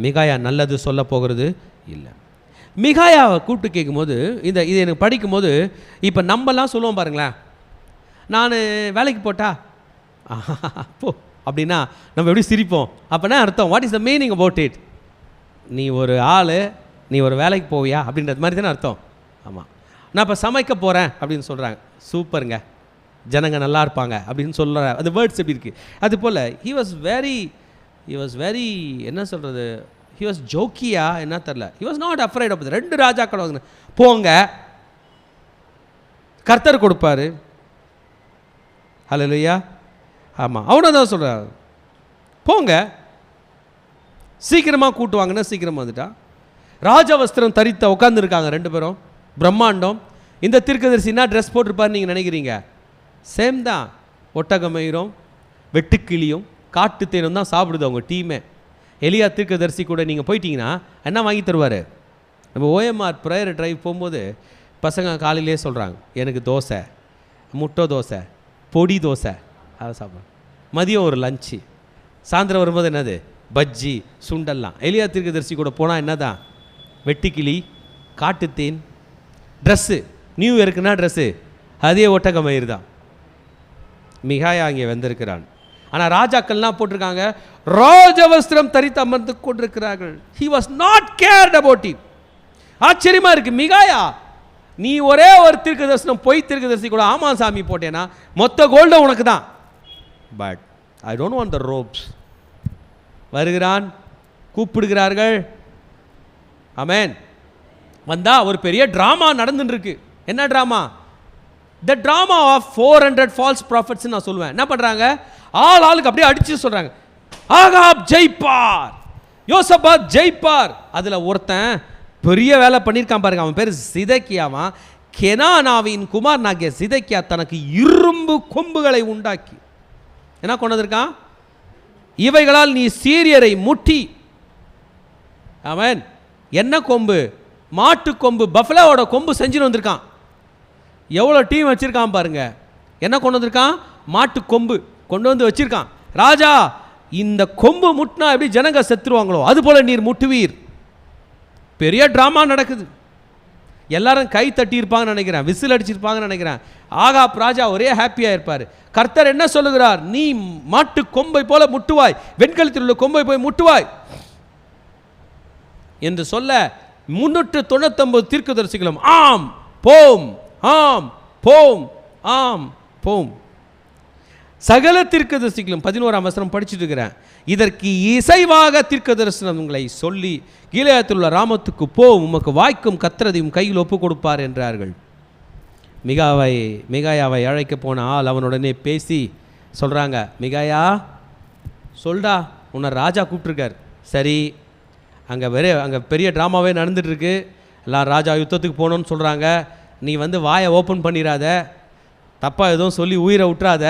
S1: மிகாயா நல்லது சொல்ல போகிறது இல்லை. மிகாயாவை கூப்பிட்டு கேட்கும்போது இது எனக்கு படிக்கும்போது இப்போ நம்மலாம் சொல்லுவோம் பாருங்களேன், நான் வேலைக்கு போட்டா போ அப்படின்னா நம்ம எப்படி சிரிப்போம். அப்போனா அர்த்தம், what is the meaning about it? நீ ஒரு ஆள், நீ ஒரு வேலைக்கு போவியா அப்படின்றது மாதிரி தானே அர்த்தம். ஆமாம், நான் இப்போ சமைக்க போகிறேன் அப்படின்னு சொல்கிறாங்க, சூப்பருங்க, ஜனங்க நல்லா இருப்பாங்க அப்படின்னு சொல்கிற அந்த வேர்ட்ஸ் எப்படி இருக்குது. அதுபோல் ஹி வாஸ் வெரி என்ன சொல்கிறது, ஹி வாஸ் ஜோக்கியா என்ன தெரில, he was not afraid of. 2 ராஜாக்கள் வாங்க, போங்க கர்த்தர் கொடுப்பாரு. ஹல்லேலூயா. ஆமாம், அவனை தான் சொல்கிறார், போங்க சீக்கிரமாக கூட்டுவாங்கன்னா சீக்கிரமாக வந்துட்டா. ராஜவஸ்திரம் தரித்த உட்காந்துருக்காங்க 2 பேரும், பிரம்மாண்டம். இந்த தீர்க்கதரிசி என்ன ட்ரெஸ் போட்டிருப்பாரு நீங்கள் நினைக்கிறீங்க? சேம் தான், ஒட்டகமயிரும் வெட்டுக்கிளியும் காட்டு தேனும் தான் சாப்பிடுது அவங்க டீமே. எலியா தீர்க்கதரிசி கூட நீங்கள் போயிட்டீங்கன்னா என்ன வாங்கி தருவார்? நம்ம ஓஎம்ஆர் ப்ரேயர் டிரைவ் போகும்போது பசங்க காலையிலே சொல்கிறாங்க, எனக்கு தோசை, முட்டை தோசை, பொடி தோசை, அதை சாப்பிட்றேன். மதியம் ஒரு லஞ்சு, சாயந்தரம் வரும்போது என்னது, பஜ்ஜி சுண்டல்லாம். எலியா தீர்க்கதரிசி கூட போனால் என்ன தான், வெட்டுக்கிளி காட்டுத்தேன். ட்ரெஸ்ஸு நியூ இயருக்குன்னா ட்ரெஸ்ஸு அதே ஒட்டகமயிறு தான். மிகாயா இங்கே வந்திருக்கிறான். ஆனால் ராஜாக்கள்லாம் போட்டிருக்காங்க, ராஜவஸ்திரம் தரித்து அமர்ந்து கொண்டிருக்கிறார்கள். He was not curd about it. ஆச்சரியமா இருக்கு, மிகாயா நீ ஒரே ஒரு தீர்க்கதரிசனம் பொய் தீர்க்கதரிசி கூட ஆமா சாமி போட்டேன்னா மொத்த கோல்டு உனக்கு தான். But I don't want the ropes. வருகிறான், கூப்பிடுகிறார்கள். ஆமென். வந்தா ஒரு பெரிய ட்ராமா நடந்துட்டு இருக்கு. என்ன drama? The drama of 400 false prophets நான் சொல்லுவேன். என்ன பண்ணுறாங்க, ஆளுக்கு அப்படியே அடிச்சு சொல்கிறாங்க, ஆகாப் ஜெயிப்பார், யோசபாத் ஜெயிப்பார். அதில் ஒருத்தன் பெரிய வேலை பண்ணியிருக்கான் பாருங்க, அவன் பேர் சிதக்கியாவான். கெனானாவின் குமார் நாகிய சிதக்கியா தனக்கு இரும்பு கொம்புகளை உண்டாக்கி என்ன கொண்டு வந்திருக்கான், இவைகளால் நீ சீரியரை முட்டி. அவன் என்ன கொம்பு, மாட்டு கொம்பு, பஃபலோவோட கொம்பு செஞ்சுன்னு வந்திருக்கான். எவ்வளோ டீம் வச்சுருக்கான் பாருங்க. என்ன கொண்டு வந்திருக்கான், மாட்டு கொம்பு கொண்டு வந்து வச்சிருக்கான். ராஜா, இந்த கொம்பு முட்டினா எப்படி ஜனங்க செத்துருவாங்களோ அதுபோல் நீர் முட்டுவீர். பெரிய ட்ராமா நடக்குது. எல்லாரும் கை தட்டியிருப்பாங்கன்னு நினைக்கிறேன், விசில் அடிச்சிருப்பாங்கன்னு நினைக்கிறேன். ஆகாப் ராஜா ஒரே ஹாப்பியாக இருப்பார். கர்த்தர் என்ன சொல்லுகிறார்? நீ மாட்டு கொம்பை போல முட்டுவாய், வெண்கலத்தில் உள்ள கொம்பை போய் முட்டுவாய் என்று சொல்ல 399 தீர்க்கதரிசிகளும் ஆம் போம், ஆம் போம், ஆம் போம். சகல தீர்க்கதரிசிகளும் 11ஆம் வசனம் படிச்சுட்டு இருக்கிறேன். இதற்கு இசைவாக தீர்க்கதரிசனங்களை சொல்லி கீலேயாத்தில் உள்ள ராமத்துக்கு போம், உமக்கு வாய்க்கும் கத்திரதையும் கையில் ஒப்பு கொடுப்பார் என்றார்கள். மிகாயாவை அழைக்க போன ஆள் அவனுடனே பேசி சொல்கிறாங்க, மிகாயா சொல்டா, உன்னை ராஜா கூப்பிட்ருக்கார். சரி, அங்கே பெரிய ட்ராமாவே நடந்துகிட்ருக்கு. எல்லாம் ராஜா யுத்தத்துக்கு போகணுன்னு சொல்கிறாங்க. நீ வாயை ஓப்பன் பண்ணிடாத, தப்பாக எதுவும் சொல்லி உயிரை விட்டுறாத,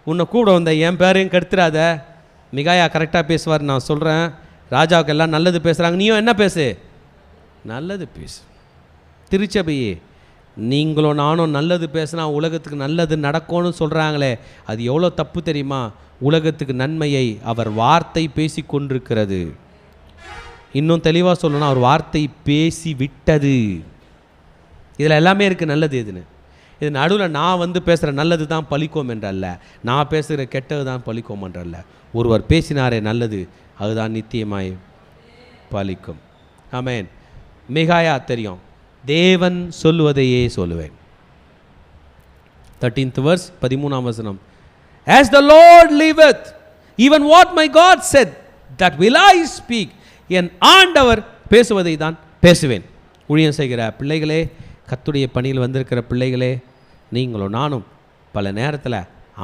S1: உன்னை கூட வந்த என் பேரையும் கெடுத்துடாத. மிகாயா கரெக்டாக பேசுவார், நான் சொல்கிறேன். ராஜாவுக்கு எல்லாம் நல்லது பேசுகிறாங்க, நீயும் என்ன பேசு? நல்லது பேசு. திருச்சபையே, நீங்களும் நானும் நல்லது பேசினா உலகத்துக்கு நல்லது நடக்கும்னு சொல்கிறாங்களே, அது எவ்வளோ தப்பு தெரியுமா? உலகத்துக்கு நன்மையை அவர் வார்த்தை பேசி கொண்டிருக்கிறது. இன்னும் தெளிவாக சொல்லணும்னா அவர் வார்த்தை பேசி விட்டது. இதில் எல்லாமே இருக்குது நல்லது எதுன்னு. இது நடுவில் நான் பேசுகிற நல்லது தான் பலிக்கும் என்றல்ல, நான் பேசுகிற கெட்டது தான் பலிக்கும் என்றல்ல. ஒருவர் பேசினாரே நல்லது, அதுதான் நித்தியமாய் பலிக்கும். ஆமென். மிகாயா தெரியும், தேவன் சொல்லுவதையே சொல்லுவேன். 13th verse 13ஆம் வசனம். As the Lord liveth, even what my God said, that will I speak. என் ஆண்டவர் பேசுவதை தான் பேசுவேன். ஊழியம் செய்கிற பிள்ளைகளே, கர்த்தருடைய பணியில் வந்திருக்கிற பிள்ளைகளே, நீங்களும் நானும் பல நேரத்தில்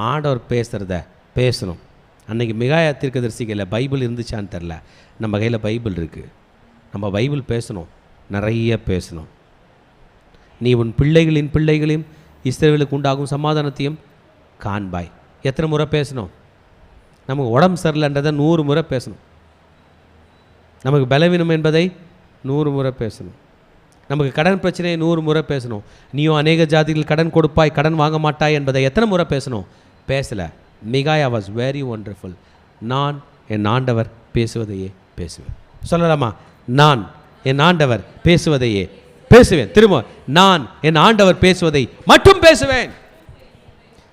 S1: ஆண்டவர் பேசுகிறத பேசணும். அன்றைக்கி மிகாயா தீர்க்கதரிசிகளில் பைபிள் இருந்துச்சான்னு தெரில, நம்ம கையில் பைபிள் இருக்குது. நம்ம பைபிள் பேசணும், நிறைய பேசணும். நீ உன் பிள்ளைகளையும் இஸ்ரவேலுக்கு உண்டாகும் சமாதானத்தையும் காண்பாய். எத்தனை முறை பேசணும்? நமக்கு உடம்பு சரியில்லைன்றதை 100 முறை பேசணும். நமக்கு பலவீனம் என்பதை 100 முறை பேசணும். நமக்கு கடன் பிரச்சனையை 100 முறை பேசணும். நீயும் அநேக ஜாதிகள் கடன் கொடுப்பாய், கடன் வாங்க மாட்டாய் என்பதை எத்தனை முறை பேசணும்? பேசலை. மிகாயா வாஸ் வெரி ஒண்டர்ஃபுல். நான் என் ஆண்டவர் பேசுவதையே பேசுவேன். சொல்லலாமா? நான் என் ஆண்டவர் பேசுவதையே பேசுவேன். திரும்ப, நான் என் ஆண்டவர் பேசுவதை மட்டும் பேசுவேன்.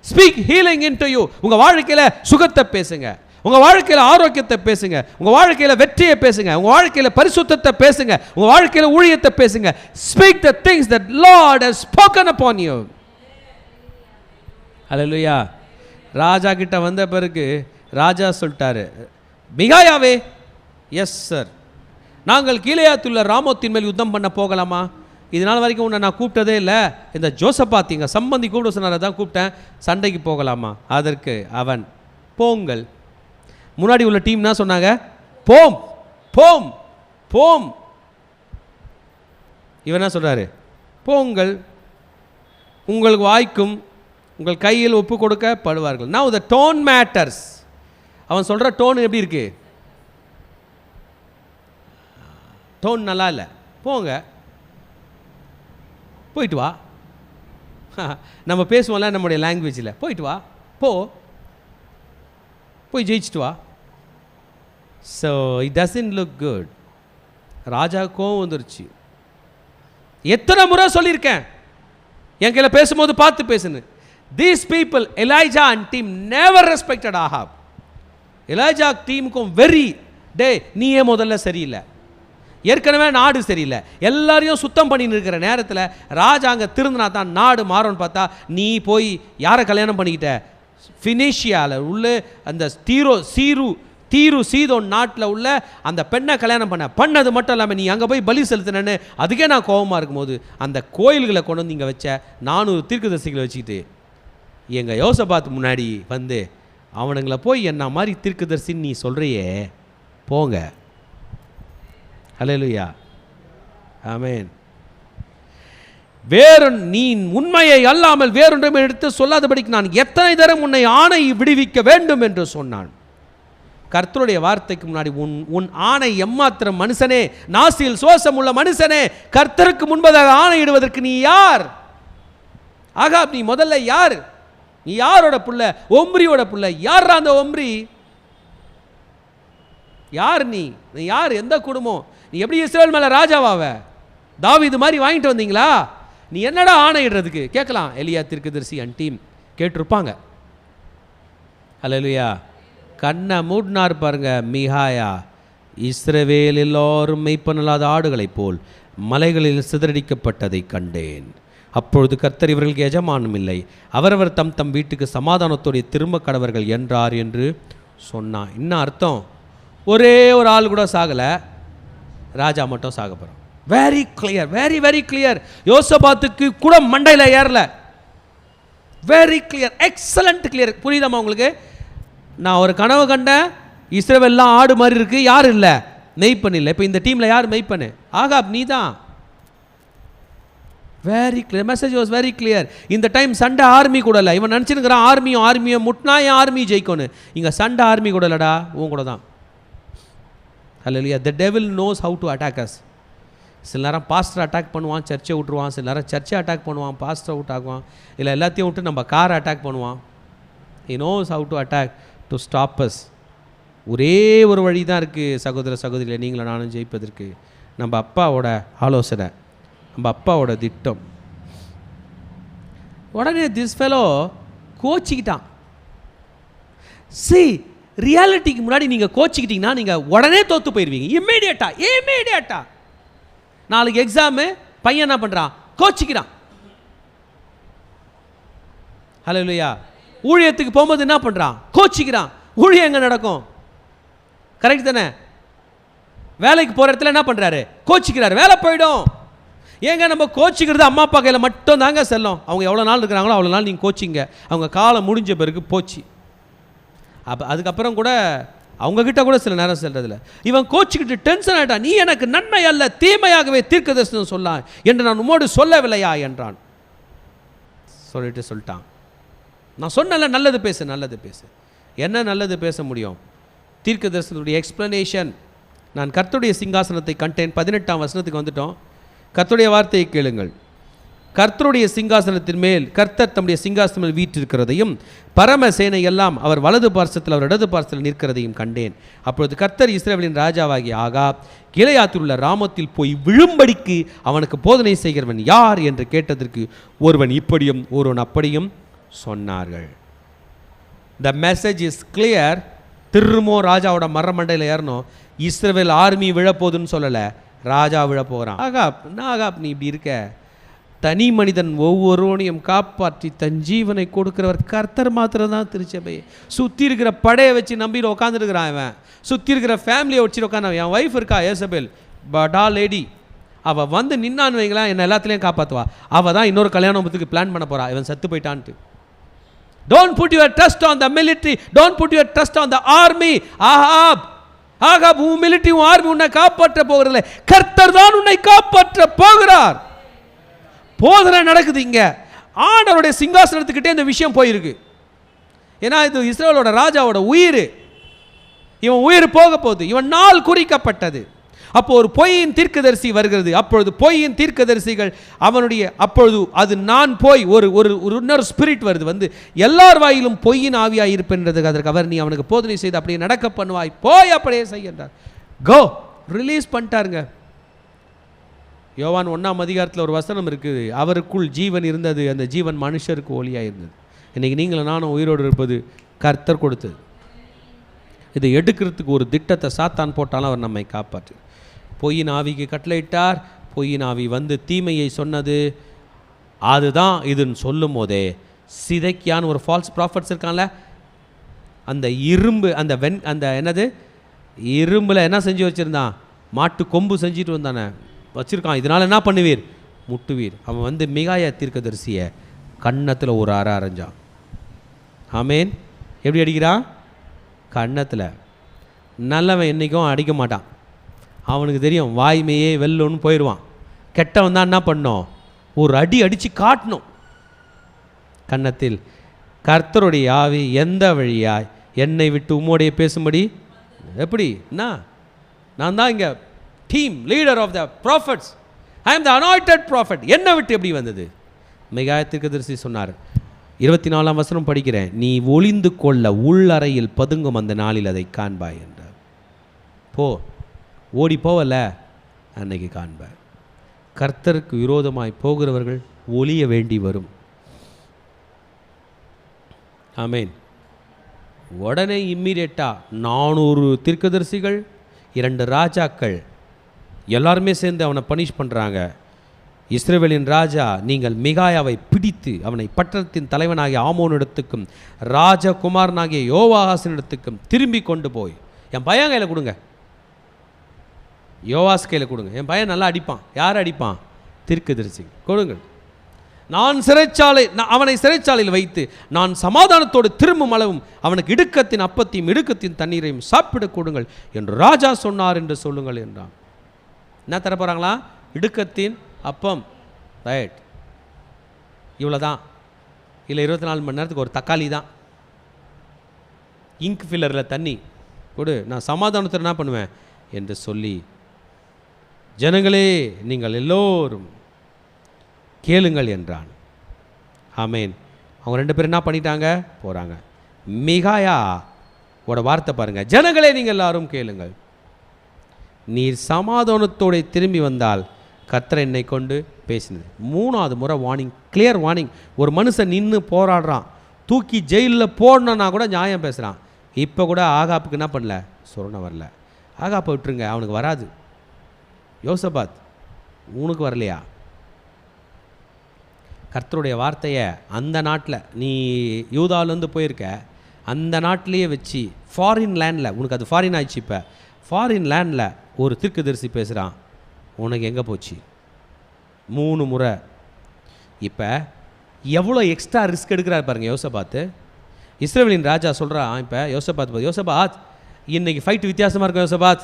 S1: Speak healing into you. உங்கள் வாழ்க்கையில் சுகத்தை பேசுங்க, உங்கள் வாழ்க்கையில் ஆரோக்கியத்தை பேசுங்க, உங்கள் வாழ்க்கையில் வெற்றியை பேசுங்க, உங்கள் வாழ்க்கையில் பரிசுத்தத்தை பேசுங்க, உங்கள் வாழ்க்கையில் ஊழியத்தை பேசுங்க. Speak the things that Lord has spoken upon you. Hallelujah. ராஜா கிட்ட வந்த பிறகு ராஜா சொல்லிட்டாரு, மிகாயாவே, எஸ் சார், நாங்கள் கீலேயாத்துள்ள ராமோத்தின் மேல் யுத்தம் பண்ண போகலாமா? இதனால் வரைக்கும் உன்னை நான் கூப்பிட்டதே இல்லை. இந்த ஜோசபாத் எங்கள் சம்பந்தி கூப்பிட சொன்னார், தான் கூப்பிட்டேன். சண்டைக்கு போகலாமா? அதற்கு அவன், போங்கள். முன்னாடி உள்ள டீம் என்ன சொன்னாங்க? போம் போம் போம். இவன் என்ன சொல்கிறாரு? போங்கள், உங்களுக்கு வாய்க்கும் உங்கள் கையில் ஒப்பு கொடுக்கப்படுவார்கள். Now the tone matters. அவன் சொல்கிற டோன் எப்படி இருக்கு? டோன் நல்லா இல்லை. போங்க, போயிட்டு வா. நம்ம பேசுவோம்ல நம்முடைய லாங்குவேஜில், போயிட்டு வா, போய் ஜெயிச்சுட்டு வா. So it doesn't look good. ராஜாவுக்கும் வந்துருச்சு. எத்தனை முறை சொல்லியிருக்கேன் என் கையில் பேசும்போது பார்த்து பேசுன்னு. These people, Elijah and team never respected Ahab. எலைஜா டீமுக்கும் வெரி, டே நீயே முதல்ல சரியில்லை, ஏற்கனவே நாடு சரியில்லை, எல்லாரையும் சுத்தம் பண்ணின்னு இருக்கிற நேரத்தில் ராஜா அங்கே திருந்தினா தான் நாடு மாறும்னு பார்த்தா நீ போய் யாரை கல்யாணம் பண்ணிக்கிட்ட? ஃபினிஷியாவில் உள்ள அந்த தீரு சீதோன் நாட்டில் உள்ள அந்த பெண்ணை கல்யாணம் பண்ணது மட்டும் இல்லாமல் நீ அங்கே போய் பலி செலுத்தினேன்னு அதுக்கே நான் கோபமாக இருக்கும்போது அந்த கோயில்களை கொண்டு வந்து இங்கே வச்ச 400 தீர்க்கதரிசிகளை வச்சுக்கிட்டு எங்கள் யோசபாத் முன்னாடி வந்து அவனுங்களை போய் என்ன மாதிரி தீர்க்கதரிசின்னு நீ சொல்கிறியே, போங்க. ஹல்லேலூயா, ஆமென். நீ உண்மையை அல்லாமல் வேறொன்றும் எடுத்து சொல்லாதபடிக்கு நான் எத்தனை தரம் உன்னை ஆணை விடுவிக்க வேண்டும் என்று சொன்னான். கர்த்தருடைய வார்த்தைக்கு முன்னாடி உன் ஆணை எம்மாத்திரம் மனுஷனே, நாசியில் சுவாசம் உள்ள மனுஷனே, கர்த்தருக்கு முன்பதாக ஆணையிடுவதற்கு நீ யார்? ஆகாப், நீ முதல்ல யார்? நீ யாரோட புள்ள? ஒம்ரியோட புள்ள. யார் அந்த ஒம்ரி? யார் நீ யார்? எந்த குடும்பம்? நீ எப்படி இஸ்ரவேல் மேல ராஜாவாவ? தாவீது மாதிரி வாங்கிட்டு வந்தீங்களா? நீ என்னடா ஆணையிடுறதுக்கு கேட்கலாம். எலியா தீர்க்கதரிசி அண்ட் டீம் கேட்டிருப்பாங்க. அல்லேலூயா. கண்ணை மூடினார் பாருங்க மீகாயா. இஸ்ரவேல் எல்லோரும் மெய்ப்பனில்லாத ஆடுகளைப் போல் மலைகளில் சிதறடிக்கப்பட்டதை கண்டேன். அப்பொழுது கர்த்தர் இவர்களுக்கு எஜமானம் இல்லை, அவரவர் தம் தம் வீட்டுக்கு சமாதானத்தோடைய திரும்ப கடவர்கள் என்றார் என்று சொன்னான். இன்னும் அர்த்தம், ஒரே ஒரு ஆள் கூட சாகலை, ராஜா மட்டும் சாக போகிறான். Very clear, very very clear. யோசபாத்துக்கு கூட மண்டையில் ஏறல. Very clear, excellent clear. புரியுதாம்மா உங்களுக்கு? நான் ஒரு கனவு கண்டேன், இஸ்ரவேல்லாம் ஆடு மாதிரி இருக்கு, யார் இல்லை? மெய்ப்பன் இல்லை. இப்போ இந்த டீமில் யார் மெய்ப்பனு? ஆகாப் நீ தான். Very clear, message was very clear. இந்த டைம் சண்டை ஆர்மி கூட இல்லை. இவன் நினச்சிருக்கிறான் ஆர்மியை முட்டினா என் ஆர்மி ஜெயிக்கணும். இங்கே சண்டை ஆர்மி கூட இல்லைடா, உன் கூட தான். Hallelujah. The devil knows how to attack us. சில நேரம் பாஸ்டர் அட்டாக் பண்ணுவான், சர்ச்சை விட்டுருவான். சில நேரம் சர்ச்சை அட்டாக் பண்ணுவான், பாஸ்டரை விட்டு ஆக்குவான். இல்லை எல்லாத்தையும் விட்டு நம்ம காரை அட்டாக் பண்ணுவான். He knows how to attack to stop as. ஒரே ஒரு வழி தான் இருக்குது சகோதர சகோதரியில் நீங்களும் நானும் ஜெயிப்பதற்கு. நம்ம அப்பாவோட ஆலோசனை, நம்ம அப்பாவோட திட்டம். உடனே திஸ் ஃபெலோ கோச்சிக்கிட்டான். ரியாலிட்டிக்கு முன்னாடி நீங்கள் கோச்சிக்கிட்டீங்கன்னா நீங்கள் உடனே தோற்று போயிடுவீங்க. இம்மீடியட்டாக நாளைக்கு எக்ஸாமு, பையன் என்ன பண்ணுறான்? கோச்சிக்கிறான். ஹல்லேலூயா. ஊழியத்துக்கு போகும்போது என்ன பண்ணுறான்? கோச்சிக்கிறான். ஊழியம் எங்கே நடக்கும்? கரெக்ட் தானே? வேலைக்கு போகிற இடத்துல என்ன பண்ணுறாரு? கோச்சிக்கிறாரு. வேலை போயிடும். ஏங்க நம்ம கோச்சிக்கிறது அம்மா அப்பா கையில் மட்டும் தாங்க செல்லும். அவங்க எவ்வளோ நாள் இருக்கிறாங்களோ அவ்வளோ நாள் நீங்கள் கோச்சிங்க. அவங்க காலம் முடிஞ்ச பிறகு போச்சு. அதுக்கப்புறம் கூட அவங்கக்கிட்ட கூட சில நேரம் செல்றதில்ல. இவன் கோச்சிக்கிட்டு டென்ஷன் ஆகிட்டான். நீ எனக்கு நன்மை அல்ல தீமையாகவே தீர்க்கதரிசனம் சொல்லான் என்று நான் உம்மோடு சொல்லவில்லையா என்றான். சொல்லிட்டான். நான் சொன்னல நல்லது பேசு. என்ன நல்லது பேச முடியும்? தீர்க்கதரிசனத்துடைய எக்ஸ்பிளனேஷன். நான் கர்த்தருடைய சிங்காசனத்தை கண்டேன். 18ஆம் வசனத்துக்கு வந்துட்டோம். கர்த்தருடைய வார்த்தையை கேளுங்கள். கர்த்தருடைய சிங்காசனத்தின் மேல் கர்த்தர் தம்முடைய சிங்காசனம் மேல் வீற்றிருக்கிறதையும் பரமசேனை எல்லாம் அவர் வலது பார்சத்தில் அவர் இடது பார்சத்தில் நிற்கிறதையும் கண்டேன். அப்பொழுது கர்த்தர் இஸ்ரவேலின் ராஜாவாகிய ஆகாப் கிளையாத்தில் உள்ள ராமத்தில் போய் விழும்படிக்கு அவனுக்கு போதனை செய்கிறவன் யார் என்று கேட்டதற்கு ஒருவன் இப்படியும் ஒருவன் அப்படியும் சொன்னார்கள். The message is clear. திரும்பவும் ராஜாவோட மரமண்டையில் ஏறணும். இஸ்ரவேல் ஆர்மி விழப்போகுதுன்னு சொல்லலை, ராஜா விழப்போகிறான். ஆகாப் நீ இப்படி இருக்க. தனி மனிதன் ஒவ்வொருவனையும் காப்பாற்றி தன் ஜீவனை கொடுக்கிறவர் கர்த்தர் மாத்திரம் தான் திருச்சபை. சுற்றி இருக்கிற படையை வச்சு நம்பிட்டு உட்காந்துருக்கிறான். அவன் சுற்றி இருக்கிற ஃபேமிலியை வச்சுட்டு உட்காந்து. என் ஒய்ஃப் இருக்கா ஏசபேல், படா லேடி. அவள் வந்து நின்னான்னு வைங்களேன், என்னை எல்லாத்துலேயும் காப்பாற்றுவா. அவள் தான் இன்னொரு கல்யாணத்துக்கு பிளான் பண்ண போகிறா. இவன் செத்து போயிட்டான்ட்டு. Don't put your trust on the military. Don't put your trust on the army. Ahab உன் மிலிட்டரி உன் ஆர்மி உன்னை காப்பாற்ற போகிறதில்லை, கர்த்தர் தான் உன்னை காப்பாற்ற போகிறார். போதனை நடக்குது இங்க. ஆண்டவருடைய சிங்காசனத்துக்கிட்டே இந்த விஷயம் போயிருக்கு. ஏன்னா இது இஸ்ரவேலோட ராஜாவோட உயிர். இவன் உயிர் போக போகுது. இவன் நாள் குறிக்கப்பட்டது. அப்போ ஒரு பொய்யின் தீர்க்கதரிசி வருகிறது. அப்பொழுது பொய்யின் தீர்க்கதரிசிகள் அவனுடைய அப்பொழுது அது நான் போய் ஒரு இன்னொரு ஸ்பிரிட் வருது, வந்து எல்லார் வாயிலும் பொய்யின் ஆவியாய் இருப்பேன்றதுக்கு அதற்கு அவர் நீ அவனுக்கு போதனை செய்து அப்படியே நடக்க பண்ணுவாய், போய் அப்படியே செய்கின்றார். கோ ரிலீஸ் பண்ணிட்டாருங்க. யோவான் 1ஆம் அதிகாரத்தில் ஒரு வசனம் இருக்குது, அவருக்குள் ஜீவன் இருந்தது, அந்த ஜீவன் மனுஷருக்கு ஒளியாக இருந்தது. இன்றைக்கி நீங்களும் நானும் உயிரோடு இருப்பது கர்த்தர் கொடுத்தது. இதை எடுக்கிறதுக்கு ஒரு திட்டத்தை சாத்தான் போட்டாலும் அவர் நம்மை காப்பாற்று. பொய்யின் ஆவிக்கு கட்டளையிட்டார். பொய்யின் ஆவி வந்து தீமையை சொன்னது. அதுதான் இதுன்னு சொல்லும் போதே சிதைக்கியான்னு ஒரு ஃபால்ஸ் ப்ராஃபட்ஸ் இருக்கான்ல, அந்த இரும்பு அந்த என்னது இரும்பில் என்ன செஞ்சு வச்சுருந்தான்? மாட்டு கொம்பு செஞ்சுட்டு வந்தானே வச்சுருக்கான். இதனால் என்ன பண்ணுவீர்? முட்டுவீர். அவன் வந்து மிகாயா தீர்க்கதரிசியை கன்னத்தில் ஒரு அரைஞ்சான். ஆமேன். எப்படி அடிக்கிறான்? கன்னத்தில். நல்லவன் என்றைக்கும் அடிக்க மாட்டான். அவனுக்கு தெரியும் வாய்மையே வெல்லுன்னு போயிடுவான். கெட்டவன் தான் என்ன பண்ணோம்? ஒரு அடி அடித்து காட்டணும் கன்னத்தில். கர்த்தருடைய ஆவி எந்த வழியாய் என்னை விட்டு உம்மோடைய பேசும்படி எப்படி? நான் தான் இங்கே team leader of the prophets. I am the anointed prophet. என்னை விட்டு எப்படி வந்தது? மிகாயா தீர்க்கதரிசி சொன்னார். 24ஆம் வசனம் படிக்கிறேன். நீ ஒளிந்து கொள்ள உள்ளறையில் பதுங்கும் அந்த நாளில் அதை காண்பாய் என்றார். ஓடி போவல அன்னைக்கு காண்பார். கர்த்தருக்கு விரோதமாய் போகிறவர்கள் ஒளிய வேண்டி வரும். ஆமேன். உடனே இம்மீடியட்டாக 400 தீர்க்கதரிசிகள், 2 ராஜாக்கள் எல்லாருமே சேர்ந்து அவனை பனிஷ் பண்ணுறாங்க. இஸ்ரவேலின் ராஜா, நீங்கள் மிகாயாவை பிடித்து அவனை பட்டணத்தின் தலைவனாகிய ஆமோனிடத்துக்கும் ராஜகுமாரனாகிய யோவாகாசினிடத்துக்கும் திரும்பி கொண்டு போய் என் பையன் கையில் கொடுங்க, யோவாஸ் கையில் கொடுங்க. என் பையன் நல்லா அடிப்பான். யார் அடிப்பான்? தீர்க்கதரிசி. கொடுங்கள். அவனை சிறைச்சாலையில் வைத்து நான் சமாதானத்தோடு திரும்பும் அளவும் அவனுக்கு இடுக்கத்தின் அப்பத்தையும் இடுக்கத்தின் தண்ணீரையும் சாப்பிட கொடுங்கள் என்று ராஜா சொன்னார் என்று சொல்லுங்கள் என்றான். என்ன தர போகிறாங்களா? இடுக்கத்தின் அப்பம். ரைட், இவ்வளோதான். இல்லை 24 மணி நேரத்துக்கு ஒரு தக்காளி தான். இங்க் ஃபில்லரில் தண்ணி கொடு, நான் சமாதானத்தை என்ன பண்ணுவேன் என்று சொல்லி, ஜனங்களே நீங்கள் எல்லோரும் கேளுங்கள் என்றான். ஆமேன். அவங்க 2 பேரும் என்ன பண்ணிட்டாங்க? போகிறாங்க. மிகாயாவோட வார்த்தை பாருங்கள். ஜனங்களே நீங்கள் எல்லாரும் கேளுங்கள், நீர் சமாதானத்தோடு திரும்பி வந்தால் கர்த்தர் என்னை கொண்டு பேசினது. 3வது முறை வார்னிங், கிளியர் வார்னிங். ஒரு மனுஷன் நின்று போராடுறான், தூக்கி ஜெயிலில் போடணுன்னா கூட நியாயம் பேசுகிறான். இப்போ கூட ஆகாப்புக்கு என்ன பண்ணல? சொரணை வரல. ஆகாப்பை விட்டுருங்க, அவனுக்கு வராது. யோசபாத், உனக்கு வரலையா? கர்த்தருடைய வார்த்தையை அந்த நாட்டில், நீ யூதாவிலேருந்து போயிருக்க, அந்த நாட்டிலேயே வச்சு ஃபாரின் லேண்டில், உனக்கு அது ஃபாரின் ஆயிடுச்சு. இப்போ ஃபாரின் லேண்டில் ஒரு தீர்க்கதரிசி பேசுகிறான், உனக்கு எங்கே போச்சு? 3 முறை. இப்போ எவ்வளோ எக்ஸ்ட்ரா ரிஸ்க் எடுக்கிறார் பாருங்கள் யோசபாத்து. இஸ்ரவேலின் ராஜா சொல்கிறான், இப்போ யோசபாத் இன்றைக்கி ஃபைட் வித்தியாசமாக இருக்கும். யோசபாத்,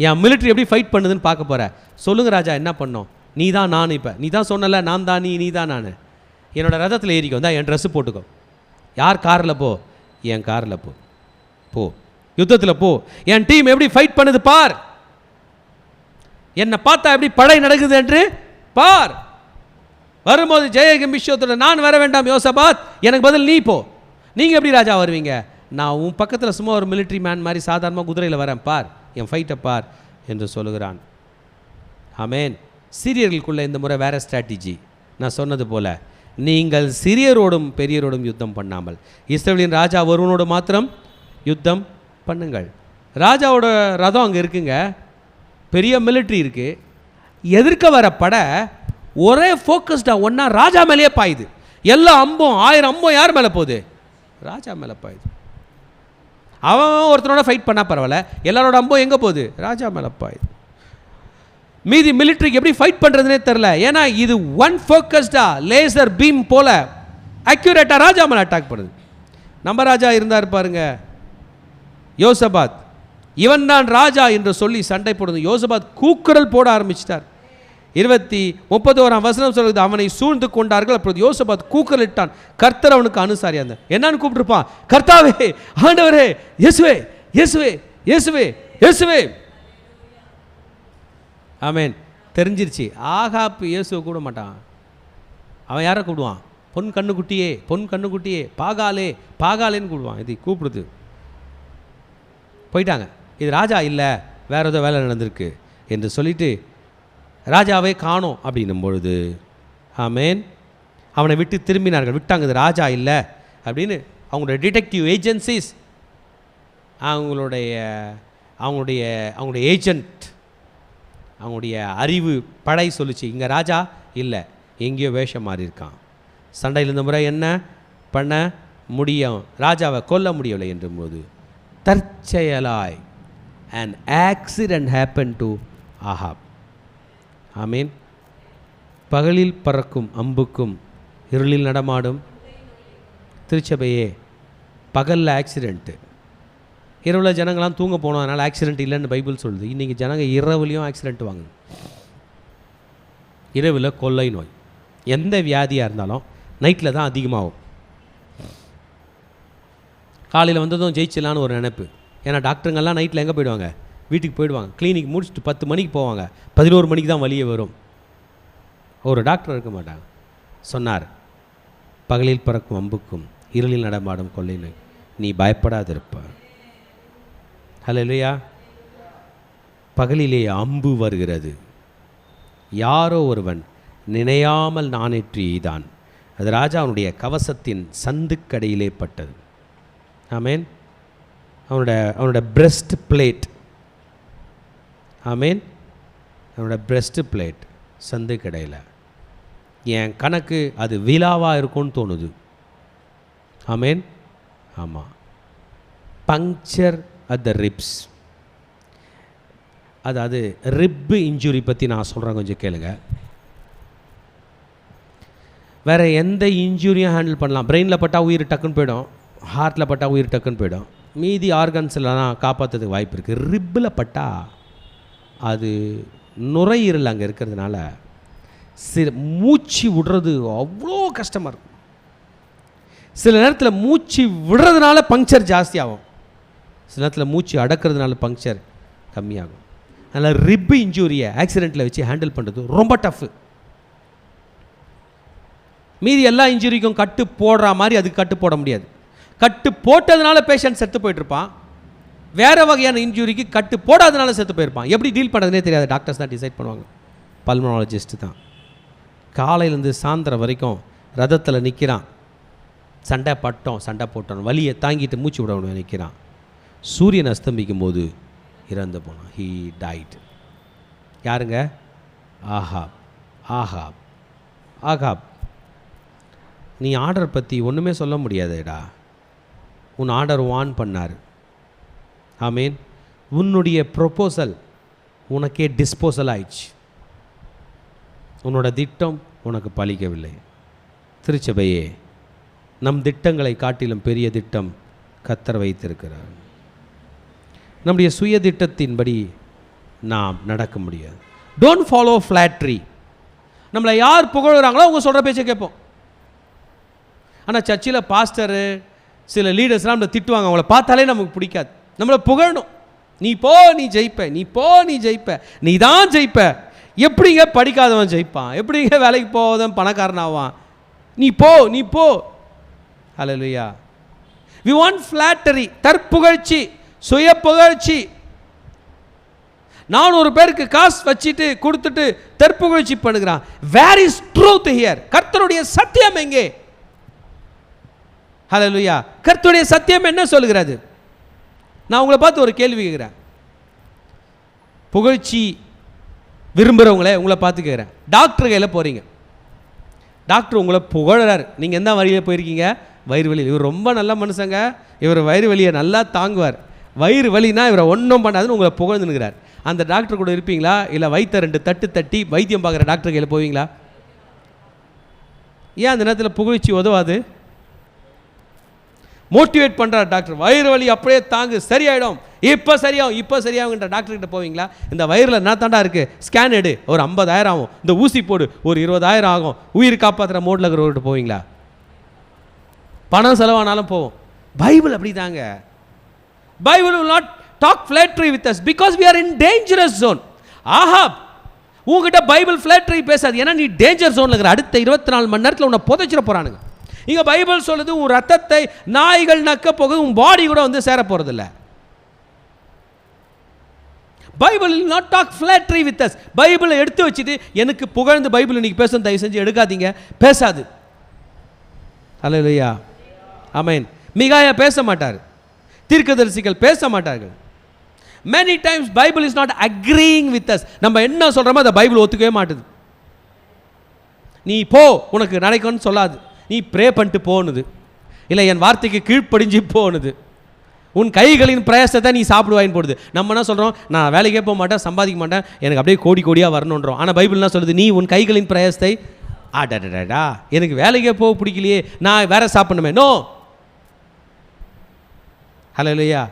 S1: என் மிலிட்ரி எப்படி ஃபைட் பண்ணுதுன்னு பார்க்க போகிறேன். சொல்லுங்கள் ராஜா, என்ன பண்ணோம்? நீ தான் நான். இப்போ நீ தான் சொன்னல, நான் தான் நீ தான் நான். என்னோடய ரதத்தில் ஏறிக்கோ, தான் என் ட்ரெஸ்ஸு போட்டுக்கோ. யார் காரில்? போ, என் காரில் போ, யுத்தத்தில் போ. என் டீம் எப்படி ஃபைட் பண்ணுது பார், என்னை பார்த்தா எப்படி படை நடக்குது என்று பார். வரும்போது ஜெயகம்பிஷத்தோட நான் வர வேண்டாம் யோசபாத், எனக்கு பதில் நீ போ. நீங்கள் எப்படி ராஜா வருவீங்க? நான் உன் பக்கத்தில் சும்மா ஒரு மிலிட்ரி மேன் மாதிரி சாதாரணமாக குதிரையில் வரேன், பார் என் ஃபைட்டை பார் என்று சொல்லுகிறான். ஆமேன். சிரியர்களுக்குள்ளே இந்த முறை வேறு ஸ்ட்ராட்டஜி. நான் சொன்னது போல், நீங்கள் சிறியரோடும் பெரியரோடும் யுத்தம் பண்ணாமல் இஸ்ரவேலின் ராஜா ஒருவனோடு மாத்திரம் யுத்தம் பண்ணுங்கள். ராஜாவோட ரதம் அங்கே இருக்குங்க, பெரிய மிலிட்ரி இருக்குது. எதிர்க்க வர படை ஒரே ஃபோக்கஸ்டாக ஒன்றா ராஜா மேலேயே பாயுது. எல்லா அம்பும் 1000 அம்பும் யார் மேலே போகுது? ராஜா மேலே பாயுது. அவன் ஒருத்தனோட ஃபைட் பண்ணால் பரவாயில்ல, எல்லாரோட அம்பும் எங்கே போகுது? ராஜா மேலே பாயுது. மீதி மிலிட்ரிக்கு எப்படி ஃபைட் பண்ணுறதுனே தெரில. ஏன்னா இது ஒன் ஃபோக்கஸ்டாக லேசர் பீம் போல் அக்யூரேட்டாக ராஜா மேலே அட்டாக் பண்ணுது. நம்ம ராஜா இருந்தார் பாருங்க, யோசபாத், இவன் தான் ராஜா என்று சொல்லி சண்டை போடுது. யோசபாத் கூக்குரல் போட ஆரம்பிச்சிட்டார். 31 சொல்லுது, அவனை சூழ்ந்து கொண்டார்கள். அப்பொழுது யோசபாத் கூக்குரலிட்டான். கர்த்தர் அவனுக்கு அனுசாரியா இருந்தார். என்னன்னு கூப்பிட்டுருப்பான்? கர்த்தாவே, ஆண்டவரே, இயேசுவே, இயேசுவே, இயேசுவே, இயேசுவே. ஆமேன். தெரிஞ்சிருச்சு. ஆகாப்பு இயேசுவை கூட மாட்டான். அவன் யாரை கூப்பிடுவான்? பொன் கண்ணுக்குட்டியே, பொன் கண்ணுக்குட்டியே, பாகாலே, பாகாலேன்னு கூப்பிடுவான். இது கூப்பிடுது. போயிட்டாங்க. இது ராஜா இல்லை, வேறு ஏதோ வேலை நடந்திருக்கு என்று சொல்லிட்டு ராஜாவே காணோம் அப்படின்னும் பொழுது, ஆமேன், அவனை விட்டு திரும்பினார்கள். விட்டாங்க. இது ராஜா இல்லை அப்படின்னு அவங்களுடைய டிடெக்டிவ் ஏஜென்சிஸ், அவங்களுடைய ஏஜென்ட், அவங்களுடைய அறிவு படை சொல்லிச்சு, இங்கே ராஜா இல்லை, எங்கேயோ வேஷம் மாறி இருக்கான். சண்டையில் இந்த முறை என்ன பண்ண முடியும்? ராஜாவை கொல்ல முடியவில்லை என்றும்போது தற்செயலாய் an accident happened to Ahab. ஆமீன். பகலில் பறக்கும் அம்புக்கும் இருளில் நடமாடும் திருச்சபையே, பகலில் ஆக்சிடெண்ட்டு, இரவில் ஜனங்களாம் தூங்க போனோம், அதனால் ஆக்சிடெண்ட் இல்லைன்னு பைபிள் சொல்லுது. இன்றைக்கி ஜனங்க இரவுலையும் ஆக்சிடெண்ட் வாங்குது. இரவில் கொள்ளை நோய், எந்த வியாதியாக இருந்தாலும் நைட்டில் தான் அதிகமாகும். காலையில் வந்ததும் ஜெயிச்சிடலான்னு ஒரு நினைப்பு. ஏன்னா டாக்டருங்கெல்லாம் நைட்டில் எங்கே போயிடுவாங்க? வீட்டுக்கு போயிடுவாங்க. கிளினிக் முடிச்சுட்டு 10 மணிக்கு போவாங்க, 11 மணிக்கு தான் வழியே வரும். ஒரு டாக்டர் இருக்க மாட்டாங்க. சொன்னார், பகலில் பறக்கும் அம்புக்கும் இருளில் நடமாடும் கொள்ளை நோய் நீ பயப்படாதிருப்ப. ஹல்லேலூயா. பகலிலே அம்பு வருகிறது, யாரோ ஒருவன் நினையாமல் நாணேற்றி எய்தான். அது ராஜாவுடைய கவசத்தின் சந்துக்கடையிலே பட்டது. ஆமேன். அவனோட பிரெஸ்ட் பிளேட், ஆமேன், அவனோட பிரெஸ்ட் பிளேட் சந்துக்கடையில். என் கணக்கு அது விழாவாக இருக்கும்னு தோணுது. ஆமேன். ஆமாம். Puncture at the ribs. அதாவது ரிப்பு இன்ஜுரி பற்றி நான் சொல்கிறேன், கொஞ்சம் கேளுங்க. வேறு எந்த இன்ஜுரியும் ஹேண்டில் பண்ணலாம். பிரெயினில் பட்டால் உயிர் டக்குன்னு போயிடும், ஹார்ட்டில் பட்டால் உயிர் டக்குன்னு போயிடும், மீதி ஆர்கன்ஸ்லாம் காப்பாற்றுறதுக்கு வாய்ப்பு இருக்குது. ரிப்பில் பட்டால் அது நுரையீரல் அங்கே இருக்கிறதுனால மூச்சு விடுறது அவ்வளோ கஷ்டமாக இருக்கும். சில நேரத்தில் மூச்சு விடுறதுனால பங்க்சர் ஜாஸ்தியாகும், சில நேரத்தில் மூச்சு அடக்கிறதுனால பங்க்சர் கம்மியாகும். அதனால் ரிப்பு இன்ஜூரியை ஆக்சிடெண்ட்டில் வச்சு ஹேண்டில் பண்ணுறது ரொம்ப டஃப்பு. மீதி எல்லா இன்ஜுரிக்கும் கட்டு போடுற மாதிரி அதுக்கு கட்டு போட முடியாது. கட்டு போட்டதுனால பேஷண்ட் செத்து போயிட்டுருப்பான், வேறு வகையான இன்ஜுரிக்கு கட்டு போடாதனால செத்து போயிருப்பான். எப்படி டீல் பண்ணுறதுனே தெரியாது. டாக்டர்ஸ் தான் டிசைட் பண்ணுவாங்க, பல்மனாலஜிஸ்ட்டு தான். காலையிலேருந்து சாயந்தரம் வரைக்கும் ரதத்தில் நிற்கிறான், சண்டை போட்டோம் வலியை தாங்கிட்டு மூச்சு விடணும் நிற்கிறான். சூரியன் அஸ்தமிக்கும் போது இறந்து போனான். He tight. யாருங்க? ஆகாப். ஆகாப் ஆகாப் நீ ஆர்டர் பற்றி ஒன்றுமே சொல்ல முடியாதுடா. உன் ஆர்டர் வான் பண்ணார். ஆமீன். உன்னுடைய ப்ரொப்போசல் உனக்கே டிஸ்போசல் ஆயிடுச்சு. உன்னோட திட்டம் உனக்கு பலிக்கவில்லை. திருச்சபையே, நம் திட்டங்களை காட்டிலும் பெரிய திட்டம் கர்த்தர் வைத்திருக்கிறார். நம்முடைய சுய திட்டத்தின்படி நாம் நடக்க முடியாது. Don't follow flattery. நம்மளை யார் புகழுறாங்களோ அவங்க சொல்கிற பேச்சை கேட்போம். ஆனால் சர்ச்சில் பாஸ்டரு சில லீடர்ஸ்லாம் நம்மளை திட்டுவாங்க, அவங்கள பார்த்தாலே நமக்கு பிடிக்காது. நம்மளை புகழணும். நீ போ, நீ ஜெயிப்ப, நீ போ, நீ ஜெயிப்ப, நீ தான் ஜெயிப்ப. எப்படிங்க படிக்காதவன் ஜெயிப்பான்? எப்படிங்க வேலைக்கு போவதன் பணக்காரன் ஆவான்? நீ போ, நீ போ. ஹல்லேலூயா. வி வாண்ட் ஃப்ளாட்டரி, தற்புகழ்ச்சி, சுய புகழ்ச்சி. நான் ஒரு பேருக்கு காசு வச்சுட்டு கொடுத்துட்டு தற்புகழ்ச்சி பண்ணுகிறான். Where is truth here? கர்த்தருடைய சத்தியம் எங்கே? ஹல்லேலூயா. கர்த்தருடைய சத்தியம் என்ன சொல்லுகிறது? நான் உங்களை பார்த்து ஒரு கேள்வி கேட்குறேன். புகழ்ச்சி விரும்புகிறவங்களே உங்களை பார்த்து கேட்குறேன். டாக்டர் கையில் போகிறீங்க, டாக்டர் உங்களை புகழறார். நீங்கள் எந்த வழியில் போயிருக்கீங்க? வயிறு வலி. இவர் ரொம்ப நல்ல மனுஷங்க, இவர் வயிறு வலியை நல்லா தாங்குவார், வயிறு வலினா இவரை ஒன்றும் பண்ணாதுன்னு உங்களை புகழ்ந்துனுக்கிறார். அந்த டாக்டர் கூட இருப்பீங்களா? இல்லை வயிற்றை 2 தட்டு தட்டி வைத்தியம் பார்க்குற டாக்டர் கையில் போவீங்களா? ஏன் அந்த நேரத்தில் புகழ்ச்சி உதவாது? மோட்டிவேட் பண்ணுறார் டாக்டர், வயிறு வலி அப்படியே தாங்கு, சரியாயிடும், இப்போ சரியாகும், இப்போ சரியாகுன்ற டாக்டர்கிட்ட போவீங்களா? இந்த வயிறில் என்ன தாண்டா இருக்குது, ஸ்கேன் எடு, ஒரு 50,000 ஆகும், இந்த ஊசி போடு, ஒரு 20,000 ஆகும், உயிர் காப்பாற்றுற மோட்டில் இருக்கிறவர்கிட்ட போவீங்களா? பணம் செலவானாலும் போவோம். பைபிள் அப்படி தாங்க. Bible will not talk flattery with us because we are in dangerous zone. Ahab, உங்ககிட்ட பைபிள் ஃப்ளாட்டரி பேசாது, ஏன்னா நீ டேஞ்சர் ஜோனில் இருக்கிற. அடுத்த 24 மணி நேரத்தில் உன்னை புதைச்சிட போகிறானுங்க. இங்கே பைபிள் சொல்லுது, உன் ரத்தத்தை நாய்கள் நக்க போகுது, உன் பாடி கூட வந்து சேர போகிறதில்ல. Bible will not talk flattery with us. பைபிளை எடுத்து வச்சுட்டு எனக்கு புகழ்ந்து பைபிள் இன்னைக்கு பேசணும் தயவு செஞ்சு எடுக்காதீங்க, பேசாது. ஹல்லேலூயா, ஆமென். மிகாயா பேச மாட்டார், தீர்க்கதரிசிகள் பேச மாட்டார்கள். many times Bible is not agreeing with us. நம்ம என்ன சொல்கிறோமோ அதை பைபிள் ஒத்துக்கவே மாட்டுது. நீ போ உனக்கு நடக்கும்னு சொல்லாது, நீ ப்ரே பண்ணிட்டு போனுது, இல்லை என் வார்த்தைக்கு கீழ்ப்படிஞ்சு போனுது, உன் கைகளின் பிரயாசத்தை நீ சாப்பிடுவாயின்னு போடுது. நம்ம என்ன சொல்கிறோம், நான் வேலைக்கே போக மாட்டேன், சம்பாதிக்க மாட்டேன், எனக்கு அப்படியே கோடி கோடியாக வரணுன்றோம். ஆனால் பைபிள் என்ன சொல்லுது, நீ உன் கைகளின் பிரயாசத்தை ஆடாடா, எனக்கு வேலைக்கே போக பிடிக்கலையே, நான் வேற சாப்பிடணுமே. நோ. ஹல்லேலூயா.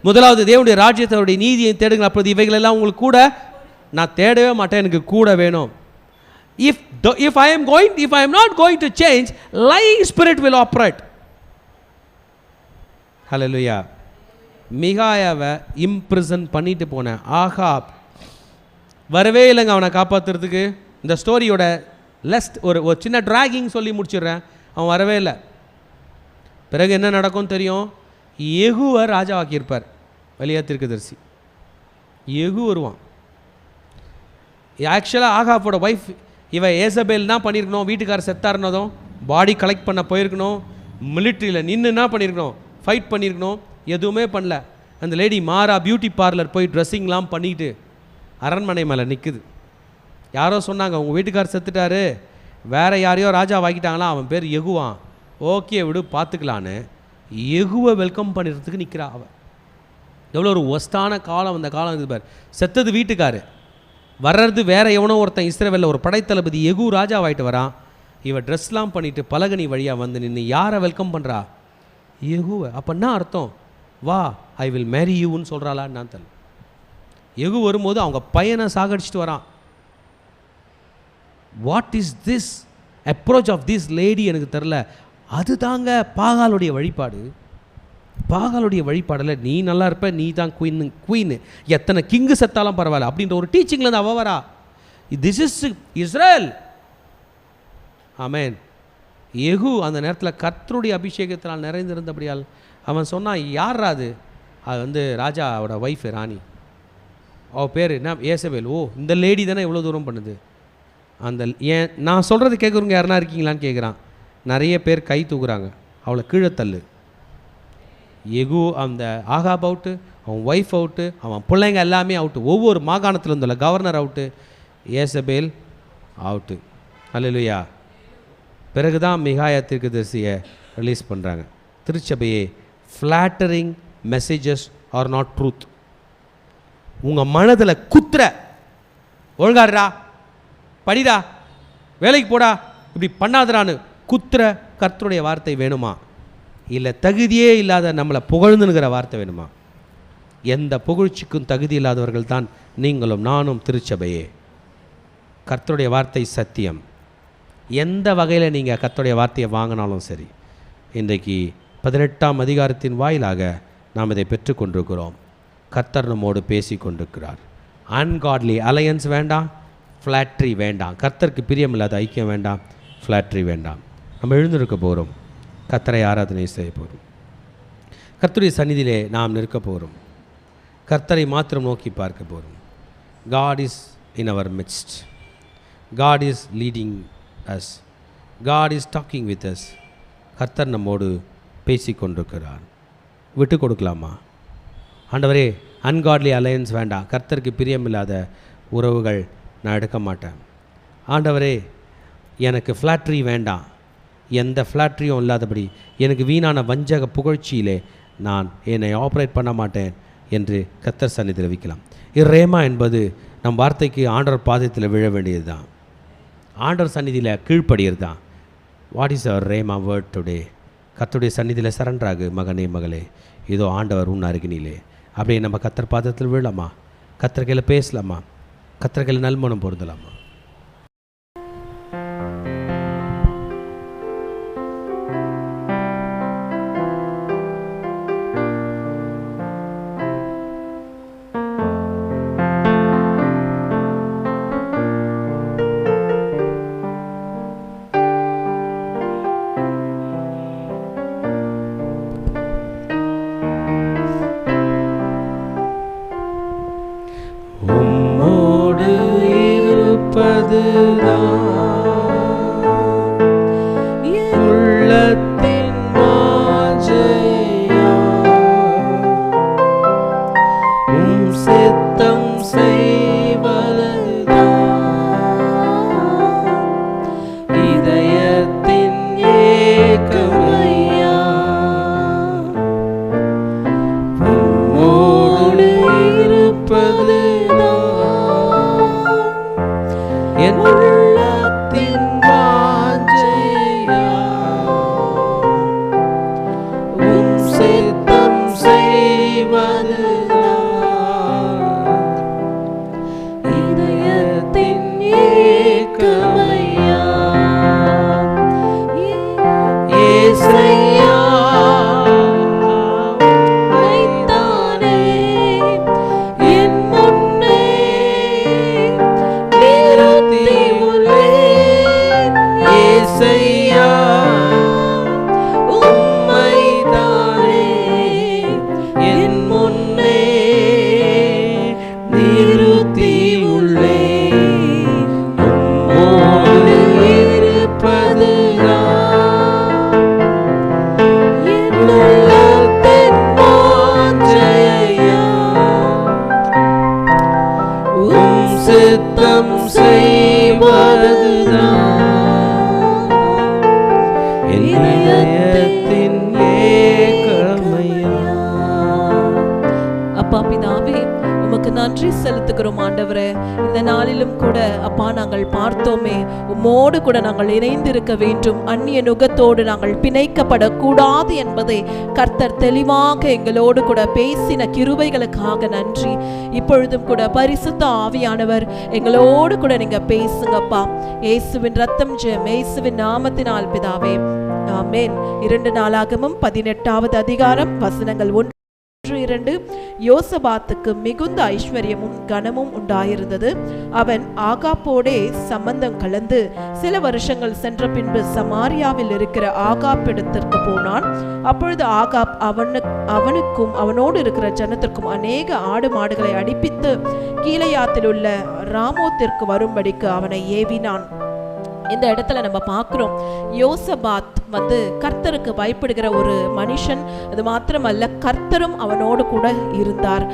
S1: முதலாவது தேவனுடைய ராஜ்யத்தோடைய நீதியை தேடுங்க, அப்பொழுது இவைகளெல்லாம் உங்களுக்கு கூட. நான் தேடவே மாட்டேன், எனக்கு கூட வேணும். If I am not going to change, lying spirit will operate. Hallelujah. மிகாயாவை இம்ப்ரிசன் பண்ணிட்டு போன ஆகாப் வரவே இல்லைங்க அவனை காப்பாற்றுறதுக்கு. இந்த ஸ்டோரியோட ஒரு சின்ன டிராகிங் சொல்லி முடிச்சிடுறேன். அவன் வரவே இல்லை. பிறகு என்ன நடக்கும் தெரியும்? யெகூவை ராஜாவாக்கியிருப்பார், வெளியே தீர்க்கதரிசி. யெகூ வருவான். ஆக்சுவலாக ஆகாப்போட ஒய்ஃப் இவன் ஏசபேல் தான் பண்ணியிருக்கணும், வீட்டுக்காரர் செத்தாருனதும் பாடி கலெக்ட் பண்ண போயிருக்கணும், மிலிட்ரியில் நின்று என்ன பண்ணியிருக்கணும், ஃபைட் பண்ணியிருக்கணும். எதுவுமே பண்ணல. அந்த லேடி மாறா பியூட்டி பார்லர் போய் ட்ரெஸ்ஸிங்லாம் பண்ணிட்டு அரண்மனை மேலே நிற்குது. யாரோ சொன்னாங்க உங்கள் வீட்டுக்காரர் செத்துட்டாரு, வேறு யாரையோ ராஜா வாங்கிட்டாங்களாம், அவன் பேர் யெகூவான், ஓகே விடு பார்த்துக்கலான்னு யெகூவை வெல்கம் பண்ணுறதுக்கு நிற்கிறா. அவன் எவ்வளோ ஒரு ஒஸ்டான காலம் அந்த காலம் இது பார். செத்தது வீட்டுக்காரு, வர்றது வேற எவனோ ஒருத்தன் இஸ்ரவேலில் ஒரு படைத்தளபதி யெகூ ராஜாவாயிட்டு வரான். இவன் ட்ரெஸ்லாம் பண்ணிவிட்டு பலகனி வழியாக வந்து நின்று யாரை வெல்கம் பண்ணுறா, யெகூவை. அப்போன்னா அர்த்தம் வா ஐ வில் மேரி யூன்னு சொல்கிறாளான்னு நான் தெரியல. யெகூ வரும்போது அவங்க பையனை சாகடிச்சிட்டு வரான். What is this approach of this lady எனக்கு தெரில. அது தாங்க பாகாலுடைய வழிபாடு. பாகாலுடைய வழிபாடில் நீ நல்லா இருப்ப, நீ தான் குயின், எத்தனை கிங்கு செத்தாலும் பரவாயில்ல அப்படின்ற ஒரு டீச்சிங்கில் இருந்து அவ வரா. This is Israel. ஆமேன். யெகூ அந்த நேரத்தில் கர்த்தருடைய அபிஷேகத்தினால் நிறைந்திருந்தபடியால் அவன் சொன்னான், யாரா அது? அது வந்து ராஜாவோட ஒய்ஃபு ராணி, அவள் பேர் என்ன, ஏசபேல். ஓ இந்த லேடி தானே இவ்வளோ தூரம் பண்ணுது. அந்த ஏன் நான் சொல்கிறது கேட்குறவங்க யாருனா இருக்கீங்களான்னு கேட்குறான். நிறைய பேர் கை தூக்குறாங்க, அவளை கீழே தள்ளு. யெகூ அந்த ஆகாப் அவுட்டு, அவன் ஒய்ஃப் அவுட்டு, அவன் பிள்ளைங்க எல்லாமே அவுட்டு, ஒவ்வொரு மாகாணத்தில் இருந்துள்ள கவர்னர் அவுட்டு, ஏசபேல் அவுட்டு. அல்லேலூயா. பிறகு தான் மிகாயா தீர்க்கதரிசியை ரிலீஸ் பண்ணுறாங்க. திருச்சபையே, flattering messages are not truth. உங்கள் மனதில் குத்துற, ஒழுங்காடுறா, படிடா, வேலைக்கு போடா, இப்படி பண்ணாதரான்னு குத்துற கர்த்தருடைய வார்த்தை வேணுமா, இல்லை தகுதியே இல்லாத நம்மளை புகழ்ந்துங்கிற வார்த்தை வேணுமா? எந்த புகழ்ச்சிக்கும் தகுதி இல்லாதவர்கள் தான் நீங்களும் நானும். திருச்சபையே, கர்த்தருடைய வார்த்தை சத்தியம். எந்த வகையில் நீங்கள் கர்த்தருடைய வார்த்தையை வாங்கினாலும் சரி, இன்றைக்கு 18ஆம் அதிகாரத்தின் வாயிலாக நாம் இதை பெற்றுக்கொண்டிருக்கிறோம். கர்த்தர் நம்மோடு பேசி கொண்டிருக்கிறார். அன்காட்லி அலையன்ஸ் வேண்டாம், ஃப்ளாட்ரி வேண்டாம், கர்த்தருக்கு பிரியமில்லாத ஐக்கியம் வேண்டாம், ஃப்ளாட்ரி வேண்டாம். நம்ம எழுந்திருக்க போகிறோம், கர்த்தரை ஆராதனை செய்ய போகிறோம், கர்த்தருடைய சந்நிதியிலே நாம் நிற்க போகிறோம், கர்த்தரை மாத்திரம் நோக்கி பார்க்க போகிறோம். God is in our midst. God is leading us. God is talking with us. கர்த்தர் நம்மோடு பேசி கொண்டிருக்கிறார். விட்டு கொடுக்கலாமா? ஆண்டவரே, அன்காட்லி அலையன்ஸ் வேண்டாம், கர்த்தருக்கு பிரியமில்லாத உறவுகள் நான் எடுக்க மாட்டேன். ஆண்டவரே, எனக்கு ஃப்ளாட்ரி வேண்டாம், எந்த ஃப்ளாட்ரியும் இல்லாதபடி எனக்கு வீணான வஞ்சக புகழ்ச்சியிலே நான் என்னை ஆப்ரேட் பண்ண மாட்டேன் என்று கர்த்தர் சந்நிதியில் வைக்கலாம். ரேமா என்பது நம் வார்த்தைக்கு ஆண்டவர் பாதத்தில் விழ வேண்டியது தான், ஆண்டவர் சந்நிதியில் கீழ்ப்படியது தான். வாட் இஸ் அவர் ரேமா வேர்ட் டுடே? கர்த்தருடைய சந்நிதியில் சரண்டராகு மகனே மகளே, இதோ ஆண்டவர் உன் அருகினிலே. அப்படியே நம்ம கர்த்தர் பாதத்தில் விழலாமா? கர்த்தர்கையில் பேசலாமா? கர்த்தர்கையில் நல்மனம் பொருந்தலாமா? உள்ளத்தின் வாஞ்சையா, உம் சித்தம் செய்வதுதான் இதயத்தின் ஏக்கமையா. உம்மோடு இருப்பதுதான் என் உள்ளத்தின் வாஞ்சையா, உம் சித்தம் செய்வதுதான் இதயத்தின் ஏக்கமையா. ஏசையா வைத்தானே என் முன்னே நிறுத்தி உள்ளேன். ஏசையா உம்மைத்தானே என் முன்னே நிறுத்தி உள்ளேன்.
S2: செலுத்துகிறோம் ஆண்டவரே. இந்த நாளிலும் கூட அப்பா நாங்கள் பார்த்தோமே, உம்மோடு கூட நாங்கள் இணைந்திருக்க வேண்டும், அந்நிய நுகத்தோடு நாங்கள் பிணைக்கப்படக்கூடாது என்பதை கர்த்தர் தெளிவாக எங்களோடு கூட பேசின கிருபைகளுக்காக நன்றி. இப்பொழுதும் கூட பரிசுத்த ஆவியானவர் எங்களோடு கூட நீங்க பேசுங்கப்பா. இயேசுவின் ரத்தம் ஜெயம், இயேசுவின் நாமத்தினால் பிதாவே, ஆமென். 2 நாளாகமம் 18வது அதிகாரம் வசனங்கள் 1-2. யோசபாத்துக்கு மிகுந்த ஐஸ்வர்யமும் கனமும் உண்டாயிருந்தது. அவன் ஆகாப்போடே சம்பந்தம் கலந்து சில வருஷங்கள் சென்ற பின்பு சமாரியாவில் இருக்கிற ஆகாப்பிடத்திற்கு போனான். அப்பொழுது ஆகாப் அவனுக்கும் அவனோடு இருக்கிற ஜனத்திற்கும் அநேக ஆடு மாடுகளை அடிப்பித்து கீலேயாத்தில் உள்ள ராமோத்திற்கு வரும்படிக்கு அவனை ஏவினான். இந்த இடத்துல நம்ம பார்க்கிறோம், யோசபாத் கர்த்தருக்கு பயப்படுகிற ஒரு மனுஷன். அது மாத்திரமல்ல, கர்த்தரும் அவனோடு கூட இருந்தார்.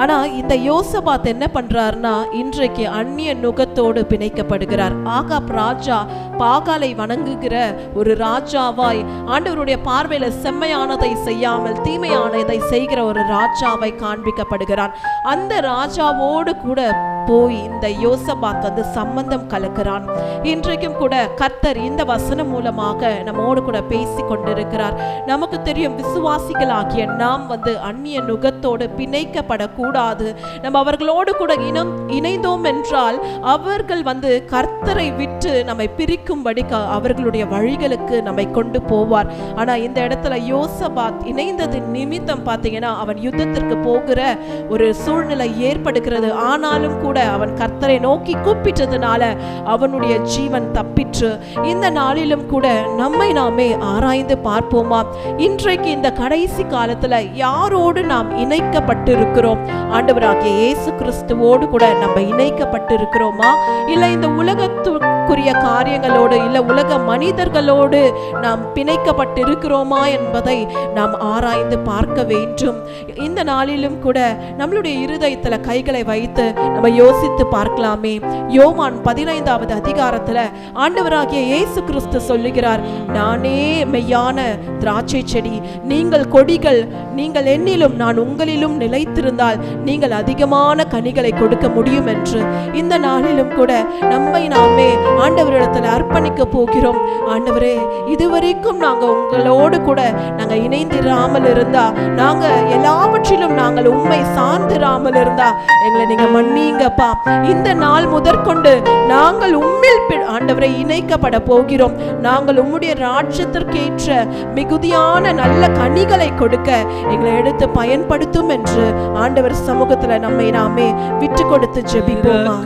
S2: ஆனா இந்த யோசபாத் என்ன பண்றாருன்னா, இன்றைக்கு அந்நிய நுகத்தோடு பிணைக்கப்படுகிறார். ஆகாப் ராஜா பாகாலை வணங்குகிற ஒரு ராஜாவாய், ஆண்டவருடைய பார்வையில செம்மையானதை செய்யாமல் தீமையானதை செய்கிற ஒரு ராஜாவை காண்பிக்கப்படுகிறான். அந்த ராஜாவோடு கூட போய் இந்த யோசபாத் சம்பந்தம் கலக்கிறான். இன்றைக்கும் கூட கர்த்தர் இந்த வசனம் மூலமாக நம்மோடு கூட பேசி கொண்டிருக்கிறார். நமக்கு தெரியும், விசுவாசிகளாகிய நாம் அந்நிய நுகத்தோடு பிணைக்கப்படக்கூடாது. நம்ம அவர்களோடு கூட இணைந்தோம் என்றால் அவர்கள் கர்த்தரை விட்டு நம்மை பிரிக்கும்படிக்கு அவர்களுடைய வழிகளுக்கு நம்மை கொண்டு போவார். ஆனா இந்த இடத்துல யோசபாத் இணைந்தது நிமித்தம் பார்த்தீங்கன்னா அவன் யுத்தத்திற்கு போகிற ஒரு சூழ்நிலை ஏற்படுகிறது. ஆனாலும் கூட அவன் கர்த்தரை நோக்கி கூப்பிட்டதுனால அவனுடைய ஜீவன் தப்பிற்று. இந்த நாளிலும் கூட நம்மை நாமே ஆராய்ந்து பார்ப்போமா? இன்றைக்கு இந்த கடைசி காலத்துல யாரோடு நாம் இணைக்கப்பட்டிருக்கிறோம்? ஆண்டவராகிய இயேசு கிறிஸ்துவோடு கூட நம்ம இணைக்கப்பட்டிருக்கிறோமா? இல்ல இந்த உலகத்துக்குரிய காரியங்களோடு, இல்ல உலக மனிதர்களோடு நாம் பிணைக்கப்பட்டிருக்கிறோமா என்பதை நாம் ஆராய்ந்து பார்க்க வேண்டும். இந்த நாளிலும் கூட நம்மளுடைய இருதயத்துல கைகளை வைத்து நம்ம யோசித்து பார்க்கலாமே. யோவான் 15வது அதிகாரத்துல ஆண்டவராகிய இயேசு கிறிஸ்து சொல்லுகிறார், நானே மெய்யான திராட்சை செடி, நீங்கள் கொடிகள். நீங்கள் என்னிலும் நான் உங்களிலும் நிலைத்திருந்தால் நீங்கள் அதிகமான கனிகளை கொடுக்க முடியும் என்று. இந்த நாளிலும் கூட நம்மை நாமே ஆண்டவரிடத்தில் அர்ப்பணிக்க போகிறோம். ஆண்டவரே, இதுவரைக்கும் நாங்க உங்களோடு கூட நாங்க இணைந்திராமல் இருந்தா, நாங்க எல்லாவற்றிலும் நாங்கள் உண்மை சார்ந்திராமல் இருந்தா எங்களை நீங்க மன்னிங்கப்பா. இந்த நாள் முதற்கொண்டு நாங்கள் உம்மில் ஆண்டவரை இணைக்கப்பட போகிறோம். நாங்கள் உம்முடைய ராஜ்யத்திற்கேற்ற மிகுதியான நல்ல கனிகளை கொடுக்க எங்களை எடுத்து பயன்படுத்தும் என்று ஆண்டவர் சமூகத்துல நம்மை நாமே விட்டு கொடுத்து ஜெபிப்போமா?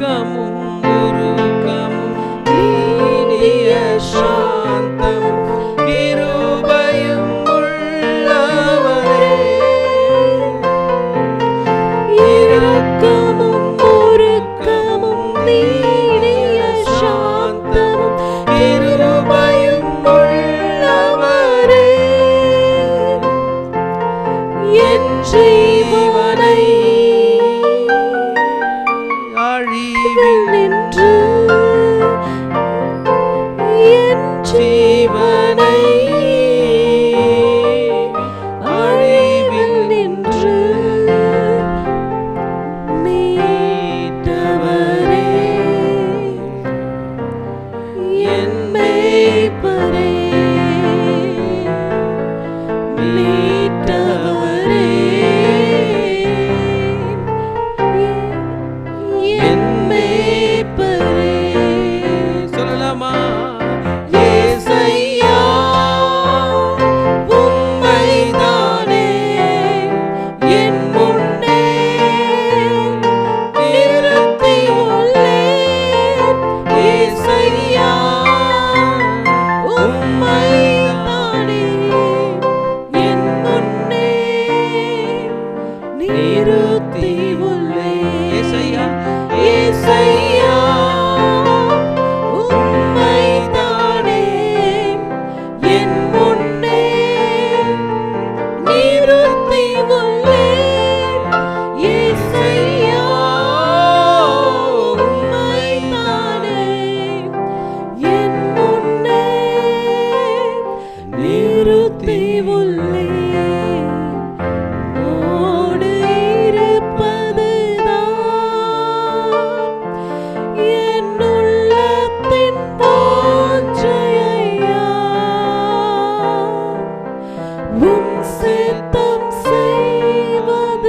S2: உம் சித்தம் செய்வதுதான்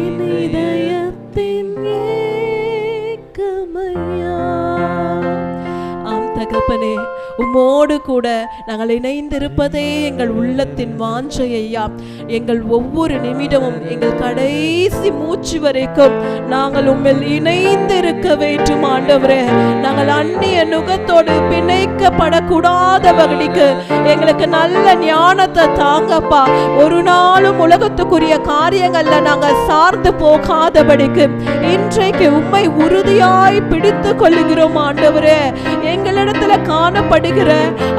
S2: என் இதயத்தின் ஏக்கமையா. ஆம் தகப்பனே, உம்மோடு கூட நாங்கள் இணைந்திருப்பதே எங்கள் உள்ளத்தின் வாஞ்சை ஐயா. எங்கள் ஒவ்வொரு நிமிடமும், எங்கள் கடைசி மூச்சு வரைக்கும் நாங்கள் உம்மில் இணைந்திருக்க வேண்டும் ஆண்டவரே. நாங்கள் அந்நிய நுகத்தோடு பிணைக்கப்படக்கூடாதபடிக்கு எங்களுக்கு நல்ல ஞானத்தை தாங்கப்பா. ஒரு நாளும் உலகத்துக்குரிய காரியங்கள்ல நாங்கள் சார்ந்து போகாதபடிக்கு இன்றைக்கு உம்மை உறுதியாய் பிடித்து கொள்ளுகிறோம் ஆண்டவரே. எங்களிடத்துல காணப்படுகிற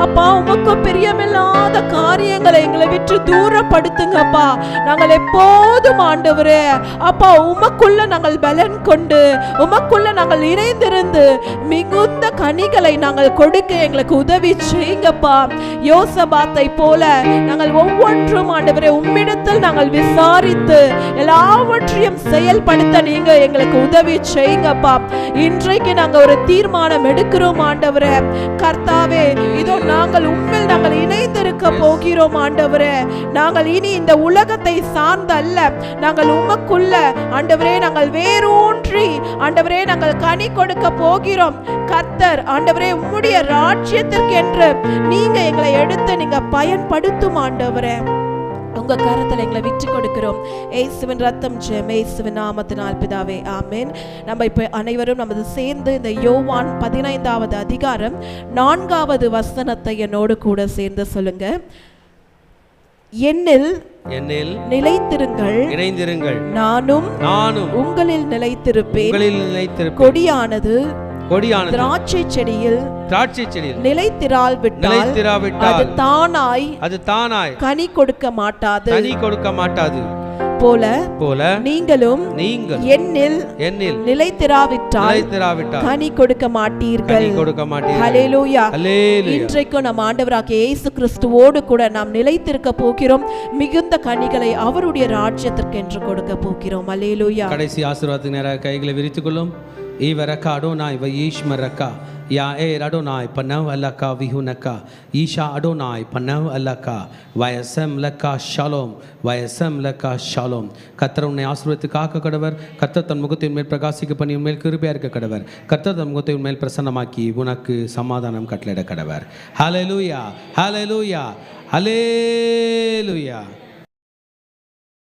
S2: அப்பா உமக்கு பிரியமில்லாத காரியங்களை எங்களை விட்டு தூரப்படுத்துங்கப்பா. நாங்கள் எப்போதும் ஆண்டவரே அப்பா உமக்குள்ள நாங்கள் பலன் கொண்டு, உமக்குள்ள நாங்கள் இணைந்திருந்து மிகுந்த கனிகளை நாங்கள் கொடுக்க எங்களுக்கு உதவி செய்யுங்கப்பா. யோசபாத்தை போல நாங்கள் ஒவ்வொன்றும் ஆண்டவரே உம்மிடத்தில் நாங்கள் விசாரித்து எல்லாவற்றையும் செயல்படுத்த நீங்க எங்களுக்கு உதவி செய்யுங்கப்பா. இன்றைக்கு நாங்க ஒரு தீர்மானம் எடுக்கிறோம் ஆண்டவரே. கர்த்தாவே, இதோ நாங்கள் உம்மில் நாங்கள் இணைந்திருக்க போகிறோம் ஆண்டவரே. நாங்கள் இனி இந்த உலகத்தை சார்ந்த அல்ல, நாங்கள் உமக்குள்ள ஆண்டவரே நாங்கள் வேரூன்றி ஆண்டவரே நாங்கள் கனி கொடுக்க போகிறோம். கர்த்தர் ஆண்டவரே உம்முடைய ராஜ்யத்திற்கு என்று நீங்க எங்களை எடுத்து நீங்க பயன்படுத்தும் ஆண்டவரே. உங்க கரத்தில் எங்களை விட்டு கொடுக்கிறோம். இயேசுவின் ரத்தம் ஜெயம், இயேசுவின் நாமத்தினால் பிதாவே, ஆமென். நம்ம இப்ப அனைவரும் நமது சேர்ந்து இந்த யோவான் 15வது அதிகாரம் 4வது வசனத்தை என்னோடு கூட சேர்ந்து சொல்லுங்க. என்னில் நிலைத்திருங்கள்,
S1: இணைந்திருங்கள்,
S2: நானும் உங்களில் நிலைத்திருப்பேன். கொடியானது திராட்சை செடியில் நிலைத்திராவிட்டால் அது தானாய் கனி கொடுக்க மாட்டாது போல நீங்களும் என்னில் நிலைத்திராவிட்டால் கனி கொடுக்க மாட்டீர்கள். ஹல்லேலூயா. இன்றைக்கும் நம் ஆண்டவராகிய இயேசு கிறிஸ்துவோடு கூட நாம் நிலைத்திருக்க போகிறோம். மிகுந்த கனிகளை அவருடைய ராஜ்யத்திற்கு என்று கொடுக்க போகிறோம். ஹல்லேலூயா.
S1: கடைசி ஆசீர்வாதத்துக்கு நேராக கைகளை விரித்துக் கொள்ளும். ஈவரக்கா அடோனாய் வயீஷ்மரக்கா யா ஏ அடோனாய் பனவ் அல்லக்கா விஹுனக்கா ஈஷா அடோனாய் பனவ் அல்லக்கா வயசம் லக்கா ஷாலோம் வயசம் லக்கா ஷாலோம். கர்த்தர் உன்னை ஆசீர்வதித்து காக்க கடவர். கர்த்தர் தன் முகத்தின் மேல் பிரகாசிக்க பண்ணி உன்மேல் கிருபையா இருக்க கடவர். கர்த்தர் தன் முகத்தை உன்மேல் பிரசன்னமாக்கி உனக்கு சமாதானம் கட்டளையிட கடவர். ஹல்லேலூயா, ஹல்லேலூயா, ஹல்லேலூயா.